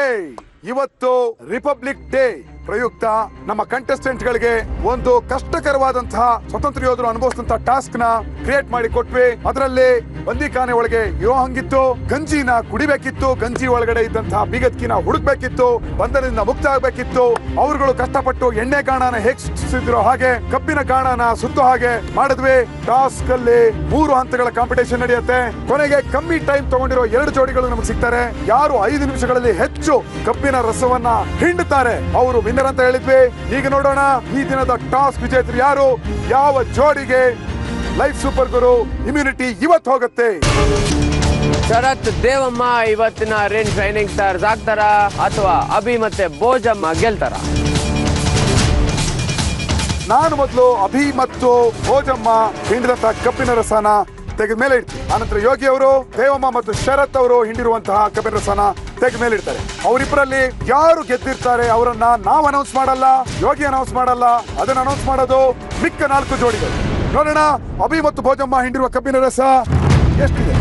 ಇವತ್ತು ರಿಪಬ್ಲಿಕ್ ಡೇ ಪ್ರಯುಕ್ತ ನಮ್ಮ ಕಂಟೆಸ್ಟೆಂಟ್ ಗಳಿಗೆ ಒಂದು ಕಷ್ಟಕರವಾದಂತಹ ಸ್ವತಂತ್ರ ಯೋಧರು ಅನುಭವಿಸಿದಂತಹ ಟಾಸ್ಕ್ ನ ಕ್ರಿಯೇಟ್ ಮಾಡಿ ಕೊಟ್ವಿ. ಅದರಲ್ಲಿ ಬಂದಿಖಾನೆ ಒಳಗೆ ಇರೋ ಹಂಗಿತ್ತು, ಗಂಜಿನ ಕುಡಿಬೇಕಿತ್ತು, ಗಂಜಿ ಒಳಗಡೆ ಇದ್ದಂತಹ ಬೀಗದ್ಕಿನ ಹುಡುಕ್ಬೇಕಿತ್ತು, ಬಂಧನದಿಂದ ಮುಕ್ತ ಆಗ್ಬೇಕಿತ್ತು. ಅವರುಗಳು ಕಷ್ಟಪಟ್ಟು ಎಣ್ಣೆ ಗಾಣನ ಹೇಗ್ ಸೃಷ್ಟಿಸಿದ್ರು ಹಾಗೆ ಕಬ್ಬಿನ ಗಾಣನ ಸುತ್ತೋ ಹಾಗೆ ಮಾಡಿದ್ವಿ. ಟಾಸ್ಕ್ ಅಲ್ಲಿ 3 ಹಂತಗಳ ಕಾಂಪಿಟೇಷನ್ ನಡೆಯುತ್ತೆ. ಕೊನೆಗೆ ಕಮ್ಮಿ ಟೈಮ್ ತಗೊಂಡಿರೋ 2 ಜೋಡಿಗಳು ನಮಗೆ ಸಿಗ್ತಾರೆ. ಯಾರು 5 ನಿಮಿಷಗಳಲ್ಲಿ ಹೆಚ್ಚು ಕಬ್ಬಿನ ರಸವನ್ನ ಹಿಂಡುತ್ತಾರೆ ಅವರು ವಿನ್ನರ್ ಅಂತ ಹೇಳಿದ್ವಿ. ಈಗ ನೋಡೋಣ ಈ ದಿನದ ಟಾಸ್ಕ್ ವಿಜೇತರು ಯಾರು, ಯಾವ ಜೋಡಿಗೆ ಲೈಫ್ ಸೂಪರ್ ಗುರು ಇಮ್ಯುನಿಟಿ ಇವತ್ತು ಹೋಗುತ್ತೆ. ಶರತ್ ದೇವಮ್ಮ ಇವತ್ತಿನ ರಿನ್ ಶೈನಿಂಗ್ ಸ್ಟಾರ್ಸ್ ಆಗ್ತಾರ ಅಥವಾ ಅಭಿ ಮತ್ತೆ ಭೋಜಮ್ಮ ಗೆಲ್ತಾರ? ನಾನು ಮೊದಲು ಅಭಿ ಮತ್ತು ಭೋಜಮ್ಮ ಹಿಂಡಿದಂತಹ ಕಬ್ಬಿನ ರಸನ ತೆಗೆದ ಮೇಲೆ ಇಡ್ತೀವಿ. ಆನಂತರ ಯೋಗಿ ಅವರು, ದೇವಮ್ಮ ಮತ್ತು ಶರತ್ ಅವರು ಹಿಂಡಿರುವಂತಹ ಕಬ್ಬಿನ ರಸನ ತೆಗೆದ ಮೇಲೆ ಇಡ್ತಾರೆ. ಅವರಿಬ್ಬರಲ್ಲಿ ಯಾರು ಗೆದ್ದಿರ್ತಾರೆ ಅವರನ್ನ ನಾವು ಅನೌನ್ಸ್ ಮಾಡಲ್ಲ, ಯೋಗಿ ಅನೌನ್ಸ್ ಮಾಡಲ್ಲ, ಅದನ್ನ ಅನೌನ್ಸ್ ಮಾಡೋದು ಮಿಕ್ಕ 4 ಜೋಡಿಗಳು. ನೋಡೋಣ ಅಭಿ ಮತ್ತು ಭೋಜಮ್ಮ ಹಿಂಡಿರುವ ಕಬ್ಬಿನ ರಸ ಎಷ್ಟಿದೆ.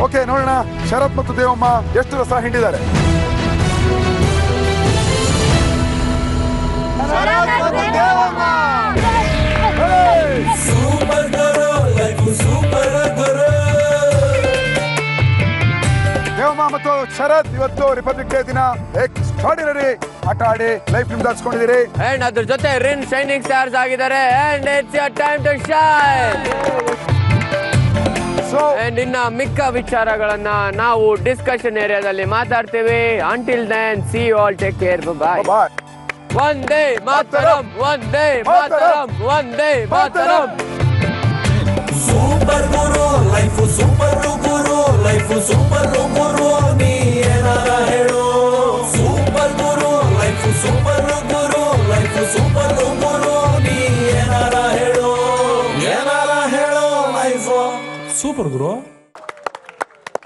ಓಕೆ, ನೋಡೋಣ ಶರತ್ ಮತ್ತು ದೇವಮ್ಮ ಎಷ್ಟು ರಸ ಹಿಂಡಿದ್ದಾರೆ. ದೇವಮ್ಮ ಮತ್ತು ಶರತ್ ಇವತ್ತು ರಿಪಬ್ಲಿಕ್ ಡೇ ದಿನ ಎಕ್ಸ್ಟ್ರಾರ್ಡಿನರಿ ಆಟ ಆಡಿ ಲೈಫ್ ನಿಮ್ದಾಡ್ಸ್ಕೊಂಡಿದ್ದೀರಿ. ಅಂಡ್ ಅದ್ರ ಜೊತೆ ರಿನ್ ಶೈನಿಂಗ್ ಸ್ಟಾರ್ಸ್ ಆಗಿದ್ದಾರೆ. And it's your time to shine. And ಇನ್ನ ಮಿಕ್ಕ ವಿಚಾರಗಳನ್ನ ನಾವು ಡಿಸ್ಕಷನ್ ಏರಿಯಾದಲ್ಲಿ ಮಾತಾಡ್ತೀವಿ. Until then see you all, take care, bye. Vande Mataram, Vande Mataram, Vande Mataram. Super Guru life, super Guru life, super ಗುರು ನೀ ಏನಾರ ಹೇಳು. ಸೂಪರ್ ಗುರು ಲೈಫ್, ಸೂಪರ್ ಗುರು ಲೈಫ್, ಸೂಪರ್ ಗುರು ನೀ ಏನಾರ ಹೇಳು, ಏನಾರ ಹೇಳು life super guru.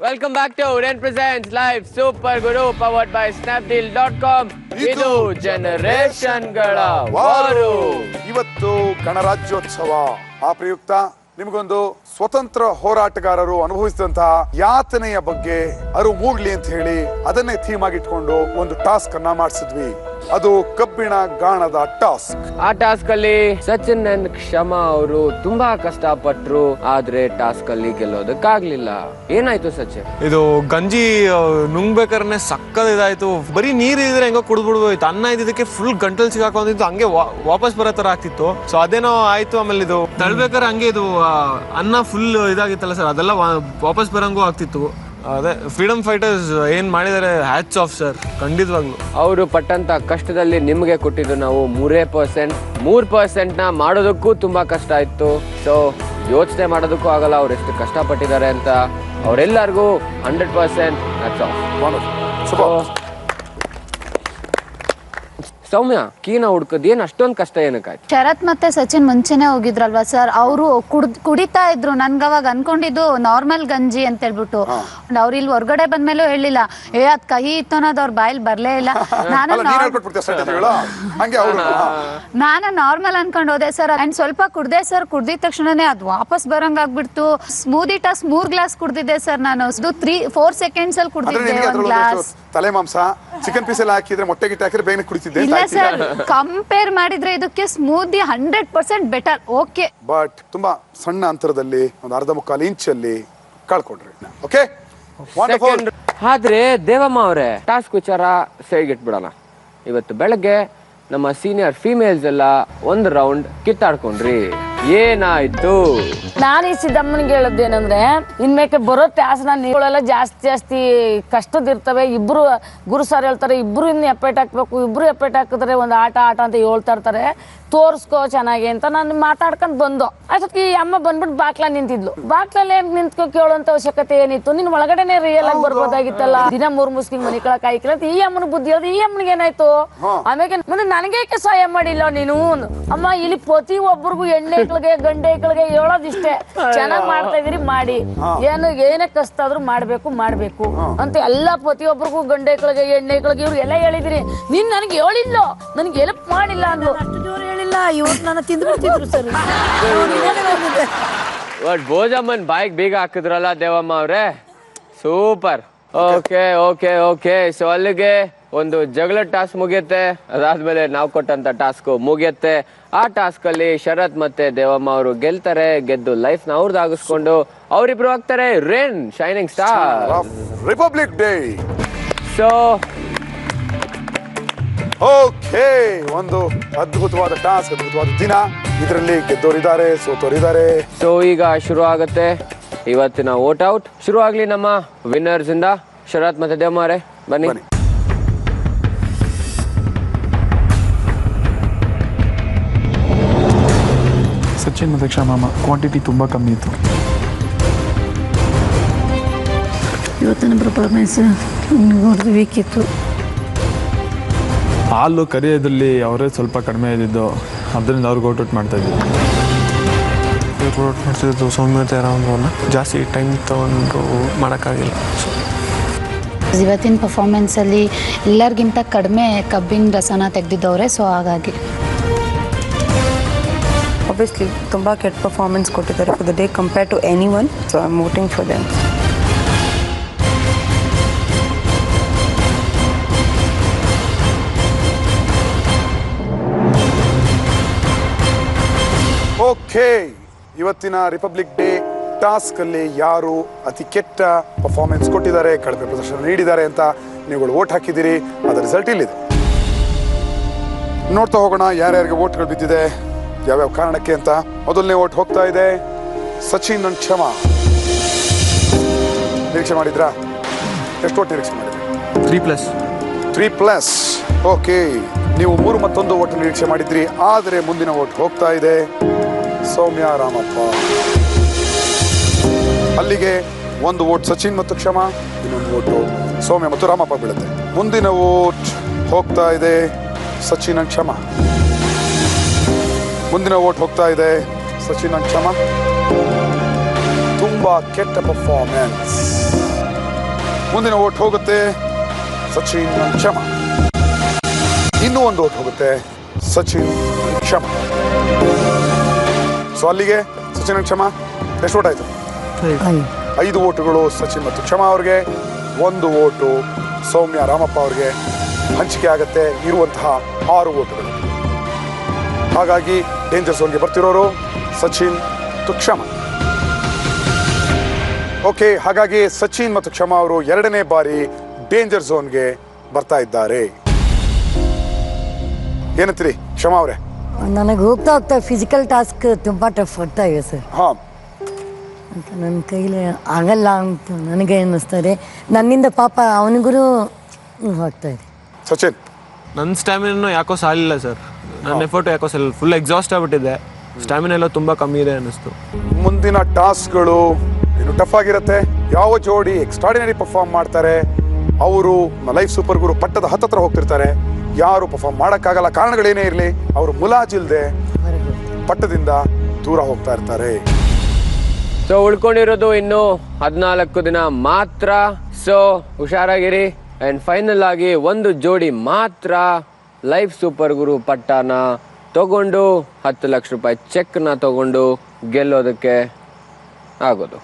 Welcome back to Rin presents live super guru powered by Snapdeal dot com. ಇದು ಜನರೇಷನ್ ಗಳ ವಾರು. ಇವತ್ತು ಗಣರಾಜ್ಯೋತ್ಸವ. ಆ ಪ್ರಯುಕ್ತ ನಿಮಗೊಂದು ಸ್ವತಂತ್ರ ಹೋರಾಟಗಾರರು ಅನುಭವಿಸಿದಂತಹ ಯಾತನೆಯ ಬಗ್ಗೆ ಅರಿವು ಮೂಡ್ಲಿ ಅಂತ ಹೇಳಿ ಅದನ್ನೇ ಥೀಮ್ ಆಗಿ ಇಟ್ಕೊಂಡು ಒಂದು ಟಾಸ್ಕ್ ಅನ್ನ ಮಾಡಿಸಿದ್ವಿ. ಅದು ಕಬ್ಬಿಣ ಗಾಣದ ಟಾಸ್ಕ್. ಆ ಟಾಸ್ಕ್ ಅಲ್ಲಿ ಸಚಿನ್ ಅಂಡ್ ಕ್ಷಮಾ ಅವರು ತುಂಬಾ ಕಷ್ಟಪಟ್ರು, ಆದ್ರೆ ಟಾಸ್ಕ್ ಅಲ್ಲಿ ಗೆಲ್ಲೋದಕ್ಕಾಗ್ಲಿಲ್ಲ. ಏನಾಯ್ತು ಸಚಿನ್? ಇದು ಗಂಜಿ ನುಂಗ್ಬೇಕಾದ್ರೆ ಸಕ್ಕದ ಇದಾಯ್ತು. ಬರೀ ನೀರ್ ಇದ್ರೆ ಹೆಂಗೋ ಕುಡಿದ್ಬಿಡ್ಬೋಯ್ತು. ಅನ್ನ ಇದ್ದಕ್ಕೆ ಫುಲ್ ಗಂಟಲ್ ಸಿಗಾಕೊಂಡಿತ್ತು, ಹಂಗೆ ವಾಪಸ್ ಬರೋ ತರ ಆಗ್ತಿತ್ತು. ಸೊ ಅದೇನೋ ಆಯ್ತು. ಆಮೇಲೆ ಇದು ತಳ್ಬೇಕಾದ್ರೆ ಹಂಗೆ ಇದು ಅನ್ನ ಫುಲ್ ಇದಾಗಿತ್ತಲ್ಲ ಸರ್, ಅದೆಲ್ಲ ವಾಪಸ್ ಬರಂಗೂ ಆಗ್ತಿತ್ತು. ಅದೇ ಫ್ರೀಡಮ್ ಫೈಟರ್ಸ್ ಏನ್ ಮಾಡಿದ್ದಾರೆ, ಹ್ಯಾಟ್ಸ್ ಆಫ್ ಸರ್, ಖಂಡಿತವಾಗ್ಲು. ಅವರು ಪಟ್ಟಂತ ಕಷ್ಟದಲ್ಲಿ ನಿಮಗೆ ಕೊಟ್ಟಿದ್ದು ನಾವು 3%. 3% ನ ಮಾಡೋದಕ್ಕೂ ತುಂಬಾ ಕಷ್ಟ ಇತ್ತು. ಸೊ ಯೋಚನೆ ಮಾಡೋದಕ್ಕೂ ಆಗಲ್ಲ ಅವ್ರು ಎಷ್ಟು ಕಷ್ಟಪಟ್ಟಿದ್ದಾರೆ ಅಂತ. ಅವರೆಲ್ಲರಿಗೂ 100% ಹ್ಯಾಟ್ಸ್ ಆಫ್. ಸೌಮ್ಯ, ಕೀನ ಹುಡ್ಕದ್ ಏನ್ ಅಷ್ಟೊಂದು ಕಷ್ಟ ಏನಕ್ಕಾಯ್ತು? ಶರತ್ ಮತ್ತೆ ಸಚಿನ್ ಮುಂಚೆನೆ ಹೋಗಿದ್ರಲ್ವಾ ಸರ್, ಅವರು ಕುಡಿತಾ ಇದ್ರು. ನನ್ಗವಾಗ ಅನ್ಕೊಂಡಿದ್ದು ನಾರ್ಮಲ್ ಗಂಜಿ ಅಂತ ಹೇಳ್ಬಿಟ್ಟು. ಅವ್ರು ಇಲ್ಲಿ ಹೊರಗಡೆ ಬಂದ್ಮೇಲೂ ಹೇಳಿಲ್ಲ, ಅದ್ ಕಹಿ ಇತ್ತು ಅನ್ನೋದು ಅವ್ರ ಬಾಯಲ್ಲಿ ಬರ್ಲೇ ಇಲ್ಲ. ನಾನು ನಾರ್ಮಲ್ ಅನ್ಕೊಂಡು ಹೋದೆ ಸರ್. ಅಂಡ್ ಸ್ವಲ್ಪ ಕುಡ್ದೆ ಸರ್. ಕುಡ್ದಿದ ತಕ್ಷಣನೇ ಅದ್ ವಾಪಸ್ ಬರಂಗ್ ಆಗ್ಬಿಡ್ತು. ಸ್ಮೂದಿ ಟಾಸ್ 3 ಗ್ಲಾಸ್ ಕುಡ್ದಿದ್ದೆ ಸರ್ ನಾನು. 3-4 ಸೆಕೆಂಡ್ಸ್ ಅಲ್ಲಿ ಕುಡ್ದಿದ್ದೆ 1 ಗ್ಲಾಸ್. ತಲೆ ಮಾಂಸ ಚಿಕನ್ ಪೀಸ್ ಎಲ್ಲ ಹಾಕಿದ್ರೆ ಮೊಟ್ಟೆ ಗಿಟ್ಟ ಹಾಕಿದ್ರೆ ಬೇಗ ಕುಡಿತಿದ್ದೆ. ಇಲ್ಲ ಸರ್, ಕಂಪೇರ್ ಮಾಡಿದ್ರೆ ಇದಕ್ಕೆ ಸ್ಮೂದಿ 100% ಬೆಟರ್. ಓಕೆ, ಬಟ್ ತುಂಬಾ ಸಣ್ಣ ಅಂತರದಲ್ಲಿ ಒಂದು 1/4 ಇಂಚಲ್ಲಿ ಕಳ್ಕೊಂಡ್ರಿ. ಓಕೆ, ಆದ್ರೆ ದೇವಮ್ಮ ಅವರೇ, ಟಾಸ್ಕ್ ವಿಚಾರ ಸೈಡ್ಗಿಟ್ಬಿಡೋಣ. ಇವತ್ತು ಬೆಳಗ್ಗೆ ನಮ್ಮ ಸೀನಿಯರ್ ಫೀಮೇಲ್ಸ್ ಎಲ್ಲ ಒಂದು ರೌಂಡ್ ಕಿತ್ತಾಡ್ಕೊಂಡ್ರಿ. ಏನಾಯ್ತು? ನಾನು ಈ ಸಿದ್ದಮ್ಮನಿಗೆ ಹೇಳೋದೇನಂದ್ರೆ ಇನ್ಮೇಕೆ ಬರೋ ಟಾಸ್ಕ್ ನೀವುಗಳೆಲ್ಲ ಜಾಸ್ತಿ ಕಷ್ಟದಿರ್ತವೆ. ಇಬ್ರು ಗುರು ಸರ್ ಹೇಳ್ತಾರೆ ಇಬ್ರು ಇನ್ನು ಎಪ್ಪೆಟ್ ಹಾಕ್ಬೇಕು, ಇಬ್ರು ಎಪ್ಪೆಟ್ ಹಾಕಿದ್ರೆ ಒಂದು ಆಟ ಅಂತ ಹೇಳ್ತಾ ಇರ್ತಾರೆ, ತೋರಿಸ್ಕೋ ಚೆನ್ನಾಗಿ ಅಂತ ನಾನು ಮಾತಾಡ್ಕೊಂಡು ಬಂದು ಅಷ್ಟೊತ್ತಿಗೆ ಈ ಅಮ್ಮ ಬಂದ್ಬಿಟ್ಟು ಬಾಕ್ಲ ನಿಂತಿದ್ಲು. ಬಾಕ್ಲಲ್ಲಿ ನಿಂತ್ಕೊ ಕೇಳುವಂತ ಅವಶ್ಯಕತೆ ಏನಿತ್ತು? ನಿನ್ ಒಳಗಡೆನೆ ರಿಯಲ್ ಆಗಿ ಬರ್ಬೋದಾಗಿತ್ತಲ್ಲ. ದಿನ 3 ಮುಸ್ಕಿಂಗ್ ಮನಿ ಕಳಕ್ ಆಯ್ಕಿಲ್ಲ ಅಂತ ಈ ಅಮ್ಮನ ಬುದ್ಧಿ ಹೇಳ್ದು. ಈ ಅಮ್ಮನಿಗೆ ಏನಾಯ್ತು? ಆಮೇಲೆ ಮುಂದೆ ನನಗೆ ಸಹಾಯ ಮಾಡಿಲ್ಲ ನೀನು. ಅಮ್ಮ ಇಲ್ಲಿ ಪ್ರತಿ ಒಬ್ಬರಿಗೂ ಹೆಣ್ಣೆಕ್ಳಿಗೆ ಗಂಡೆಕ್ಳಿಗೆ ಹೇಳೋದಿಷ್ಟೇ, ಚೆನ್ನಾಗ್ ಮಾಡ್ತಾ ಇದೀರಿ ಮಾಡಿ, ಏನೇ ಕಷ್ಟ ಆದ್ರೂ ಮಾಡ್ಬೇಕು ಅಂತ ಎಲ್ಲ ಪ್ರತಿಯೊಬ್ಬರಿಗೂ ಗಂಡೆಕ್ಳಿಗೆ ಹೆಣ್ಣೆಕ್ಳಿಗೆ ಇವ್ರು ಎಲ್ಲ ಹೇಳಿದಿರಿ. ನೀನ್ ನನಗೆ ಹೇಳಿಲ್ಲ, ನನಗೆ ಹೆಲ್ಪ್ ಮಾಡಿಲ್ಲ ಅಂದ್ರು. ಹೇಳಿಲ್ಲ, ಇವತ್ತು ನಾನು ತಿಂದ್ಬಿಡ್ತಿದ್ರು ಸರ್. ಭೋಜಮ್ಮನ್ ಬಾಯಿಗೆ ಬೀಗ ಹಾಕಿದ್ರಲ್ಲ ದೇವಮ್ಮ ಅವ್ರೆ, ಸೂಪರ್. ಓಕೆ. ಸೊ ಅಲ್ಲಿಗೆ ಒಂದು ಜಗಳ ಟಾಸ್ಕ್ ಮುಗಿಯುತ್ತೆ. ಅದಾದ್ಮೇಲೆ ನಾವು ಕೊಟ್ಟಂತ ಟಾಸ್ಕ್ ಮುಗಿಯುತ್ತೆ. ಆ ಟಾಸ್ಕ್ ಅಲ್ಲಿ ಶರತ್ ಮತ್ತೆ ದೇವಮ್ಮ ಅವರು ಗೆಲ್ತಾರೆ. ಗೆದ್ದು ಲೈಫ್ ನ ಅವ್ರದ್ದು ಆಗಿಸ್ಕೊಂಡು ಅವರಿಬ್ರು ಆಗ್ತಾರೆ rain shining star republic day. So okay, ಒಂದು ಅದ್ಭುತವಾದ ಟಾಸ್ಕ್, ಅದ್ಭುತವಾದ ದಿನ. ಇದರಲ್ಲಿ ಗೆದ್ದೋರಿದ್ದಾರೆ, ಸೋತೋರಿದ್ದಾರೆ. ಸೊ ಈಗ ಶುರು ಆಗುತ್ತೆ ಇವತ್ತಿನ ವೋಟ್ ಔಟ್. ಶುರು ಆಗ್ಲಿ ನಮ್ಮ ವಿನ್ನರ್ಸ್ ಇಂದ. ಶರತ್ ಮತ್ತೆ ದೇವಮ್ಮರೇ ಬನ್ನಿ. ಸಚಿನ್ ಮತ್ತು ಕ್ಷಮಮ್ಮ ಕ್ವಾಂಟಿಟಿ ತುಂಬ ಕಮ್ಮಿ ಇತ್ತು. ಇವತ್ತಿನ ಪರ್ಫಾರ್ಮೆನ್ಸ್ ವೀಕ್ ಇತ್ತು. ಹಾಲು ಕರಿಯೋದ್ರಲ್ಲಿ ಅವರೇ ಸ್ವಲ್ಪ ಕಡಿಮೆ ಇದ್ದಿದ್ದು, ಅದರಿಂದ ಅವ್ರಿಗೆ ಔಟ್ ಮಾಡ್ತಾ ಇದ್ದಿದ್ದು. ಔಟ್ ಮಾಡ್ತಿದ್ದು ಸೌಮ್ಯತೆ ರಾಮವ್ರನ್ನ ಜಾಸ್ತಿ ಟೈಮ್ ತಗೊಂಡು ಮಾಡೋಕ್ಕಾಗಿಲ್ಲ. ಇವತ್ತಿನ ಪರ್ಫಾರ್ಮೆನ್ಸಲ್ಲಿ ಎಲ್ಲರಿಗಿಂತ ಕಡಿಮೆ ಕಬ್ಬಿನ ರಸನ ತೆಗೆದಿದ್ದವ್ರೆ. ಸೊ ಹಾಗಾಗಿ obviously ತುಂಬ ಕೆಟ್ಟ ಪರ್ಫಾರ್ಮೆನ್ಸ್ ಕೊಟ್ಟಿದ್ದಾರೆ for the day compare to any one. So I am voting for them. Okay, ಇವತ್ತಿನ ರಿಪಬ್ಲಿಕ್ ಡೇ ಟಾಸ್ಕ್ ಅಲ್ಲಿ ಯಾರು ಅತಿ ಕೆಟ್ಟ ಪರ್ಫಾರ್ಮೆನ್ಸ್ ಕೊಟ್ಟಿದ್ದಾರೆ, ಕಡಿಮೆ ಪ್ರದರ್ಶನ ನೀಡಿದ್ದಾರೆ ಅಂತ ನೀವುಗಳು ವೋಟ್ ಹಾಕಿದ್ದೀರಿ. ಅದರ ರಿಸಲ್ಟ್ ಇಲ್ಲಿದೆ. ನೋಡ್ತಾ ಹೋಗೋಣ ಯಾರ್ಯಾರಿಗೆ ವೋಟ್ಗಳು ಬಿದ್ದಿದೆ, ಯಾವ್ಯಾವ ಕಾರಣಕ್ಕೆ ಅಂತ. ಮೊದಲನೇ ವೋಟ್ ಹೋಗ್ತಾ ಇದೆ ಸಚಿನ್ ಅಂಡ್ ಕ್ಷಮಾ. ನಿರೀಕ್ಷೆ ಮಾಡಿದ್ರಾ? ಎಷ್ಟು ವೋಟ್ ನಿರೀಕ್ಷೆ ಮಾಡಿದ್ರಿ? 3+. ಓಕೆ, ನೀವು 3 ಮತ್ತೊಂದು ವೋಟ್ ನಿರೀಕ್ಷೆ ಮಾಡಿದ್ರಿ. ಆದರೆ ಮುಂದಿನ ವೋಟ್ ಹೋಗ್ತಾ ಇದೆ ಸೌಮ್ಯ ರಾಮಪ್ಪ. ಅಲ್ಲಿಗೆ ಒಂದು ವೋಟ್ ಸಚಿನ್ ಮತ್ತು ಕ್ಷಮಾ, ಇನ್ನೊಂದು ವೋಟು ಸೌಮ್ಯ ಮತ್ತು ರಾಮಪ್ಪ ಬೀಳುತ್ತೆ. ಮುಂದಿನ ವೋಟ್ ಹೋಗ್ತಾ ಇದೆ ಸಚಿನ್ ಅಂಡ್ ಕ್ಷಮಾ. ಮುಂದಿನ ವೋಟ್ ಹೋಗ್ತಾ ಇದೆ ಸಚಿನ್ ಅಂಡ್ ಕ್ಷಮಾ. ತುಂಬಾ ಕೆಟ್ಟ ಪರ್ಫಾರ್ಮೆನ್ಸ್. ಮುಂದಿನ ವೋಟ್ ಹೋಗುತ್ತೆ ಸಚಿನ್ ಅಂಡ್ ಕ್ಷಮಾ. ಇನ್ನೂ ಒಂದು ವೋಟ್ ಹೋಗುತ್ತೆ ಸಚಿನ್ ಅಂಡ್ ಕ್ಷಮಾ. ಸೊ ಅಲ್ಲಿಗೆ ಸಚಿನ್ ಅಂಡ್ ಕ್ಷಮಾ ಎಷ್ಟು ವೋಟ್ ಆಯ್ತು? 5 ವೋಟುಗಳು ಸಚಿನ್ ಮತ್ತು ಕ್ಷಮಾ ಅವ್ರಿಗೆ, 1 ವೋಟು ಸೌಮ್ಯ ರಾಮಪ್ಪ ಅವ್ರಿಗೆ ಹಂಚಿಕೆ ಆಗತ್ತೆ ಇರುವಂತಹ 6 ವೋಟುಗಳು. ಹಾಗಾಗಿ ಡೇಂಜರ್ ಝೋನ್ಗೆ ಬರ್ತಿರೋರು ಸಚಿನ್ ಮತ್ತು ಕ್ಷಮಾ. ಓಕೆ, ಹಾಗಾಗಿ ಸಚಿನ್ ಮತ್ತು ಕ್ಷಮಾ ಅವರು 2ನೇ ಬಾರಿ ಡೇಂಜರ್ ಝೋನ್ಗೆ ಬರ್ತಾ ಇದ್ದಾರೆ. ಏನಂತೀರಿ ಕ್ಷಮಾ ಅವರೇ? ನನಗೆ ಹೋಗ್ತಾ ಫಿಸಿಕಲ್ ಟಾಸ್ಕ್ ತುಂಬ ಟಫ್ ಆಗ್ತಾ ಇದೆ ಸರ್. ನನ್ನ ಕೈಲಿ ಆಗಲ್ಲ ಅಂತ ನನಗೆ ಅನ್ನಿಸ್ತದೆ. ನನ್ನಿಂದ ಪಾಪ ಅವನಿಗೂ ಆಗ್ತಾ ಇದೆ. ಸಚಿನ್, ನನ್ನ ಸ್ಟ್ಯಾಮಿನೂ ಯಾಕೋ ಸಾಲಿಲ್ಲ ಸರ್. ನನ್ನ ಎಫರ್ಟ್ ಯಾಕೋ ಫುಲ್ ಎಕ್ಸಾಸ್ಟ್ ಆಗ್ಬಿಟ್ಟಿದೆ. ಸ್ಟ್ಯಾಮಿನಾ ಎಲ್ಲ ತುಂಬ ಕಮ್ಮಿ ಇದೆ ಅನ್ನಿಸ್ತು. ಮುಂದಿನ ಟಾಸ್ಕ್ಗಳು ಇನ್ನು ಟಫ್ ಆಗಿರುತ್ತೆ. ಯಾವ ಜೋಡಿ ಎಕ್ಸ್ಟ್ರಾಡಿನರಿ ಪರ್ಫಾರ್ಮ್ ಮಾಡ್ತಾರೆ ಅವರು ಲೈಫ್ ಸೂಪರ್ ಗುರು ಪಟ್ಟದ ಹತ್ತತ್ರ ಹೋಗ್ತಿರ್ತಾರೆ. ಯಾರು ಪರ್ಫಾರ್ಮ್ ಮಾಡೋಕ್ಕಾಗಲ್ಲ, ಕಾರಣಗಳೇನೇ ಇರಲಿ, ಅವರು ಮುಲಾಜಿಲ್ದೆ ಪಟ್ಟದಿಂದ ದೂರ ಹೋಗ್ತಾ ಇರ್ತಾರೆ. ಸೊ ಉಳ್ಕೊಂಡಿರೋದು ಇನ್ನು 14 ದಿನ ಮಾತ್ರ. ಸೊ ಹುಷಾರಾಗಿರಿ. ಅಂಡ್ ಫೈನಲ್ ಆಗಿ ಒಂದು ಜೋಡಿ ಮಾತ್ರ ಲೈಫ್ ಸೂಪರ್ ಗುರು ಪಟ್ಟನ ತಗೊಂಡು 10 ಲಕ್ಷ ರೂಪಾಯಿ ಚೆಕ್ನ ತಗೊಂಡು ಗೆಲ್ಲೋದಕ್ಕೆ ಆಗೋದು.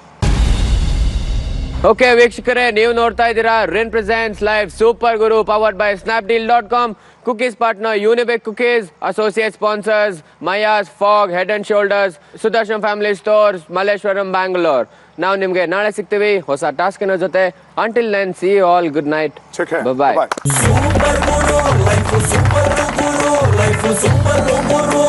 ಓಕೆ ವೀಕ್ಷಕರೇ, ನೀವು ನೋಡ್ತಾ ಇದ್ದೀರಾ Rin presents live super guru powered by snapdeal.com. Cookies partner Unibic cookies. Associate sponsors Mayas, Fogg, head and shoulders, Sudarshan family stores, Malleshwaram, Bangalore. ನಾವು ನಿಮ್ಗೆ ನಾಳೆ ಸಿಗ್ತೀವಿ ಹೊಸ ಟಾಸ್ಕಿನ ಜೊತೆ. Until then, see you all, good night, bye. Super Guru life super Guru life super Guru.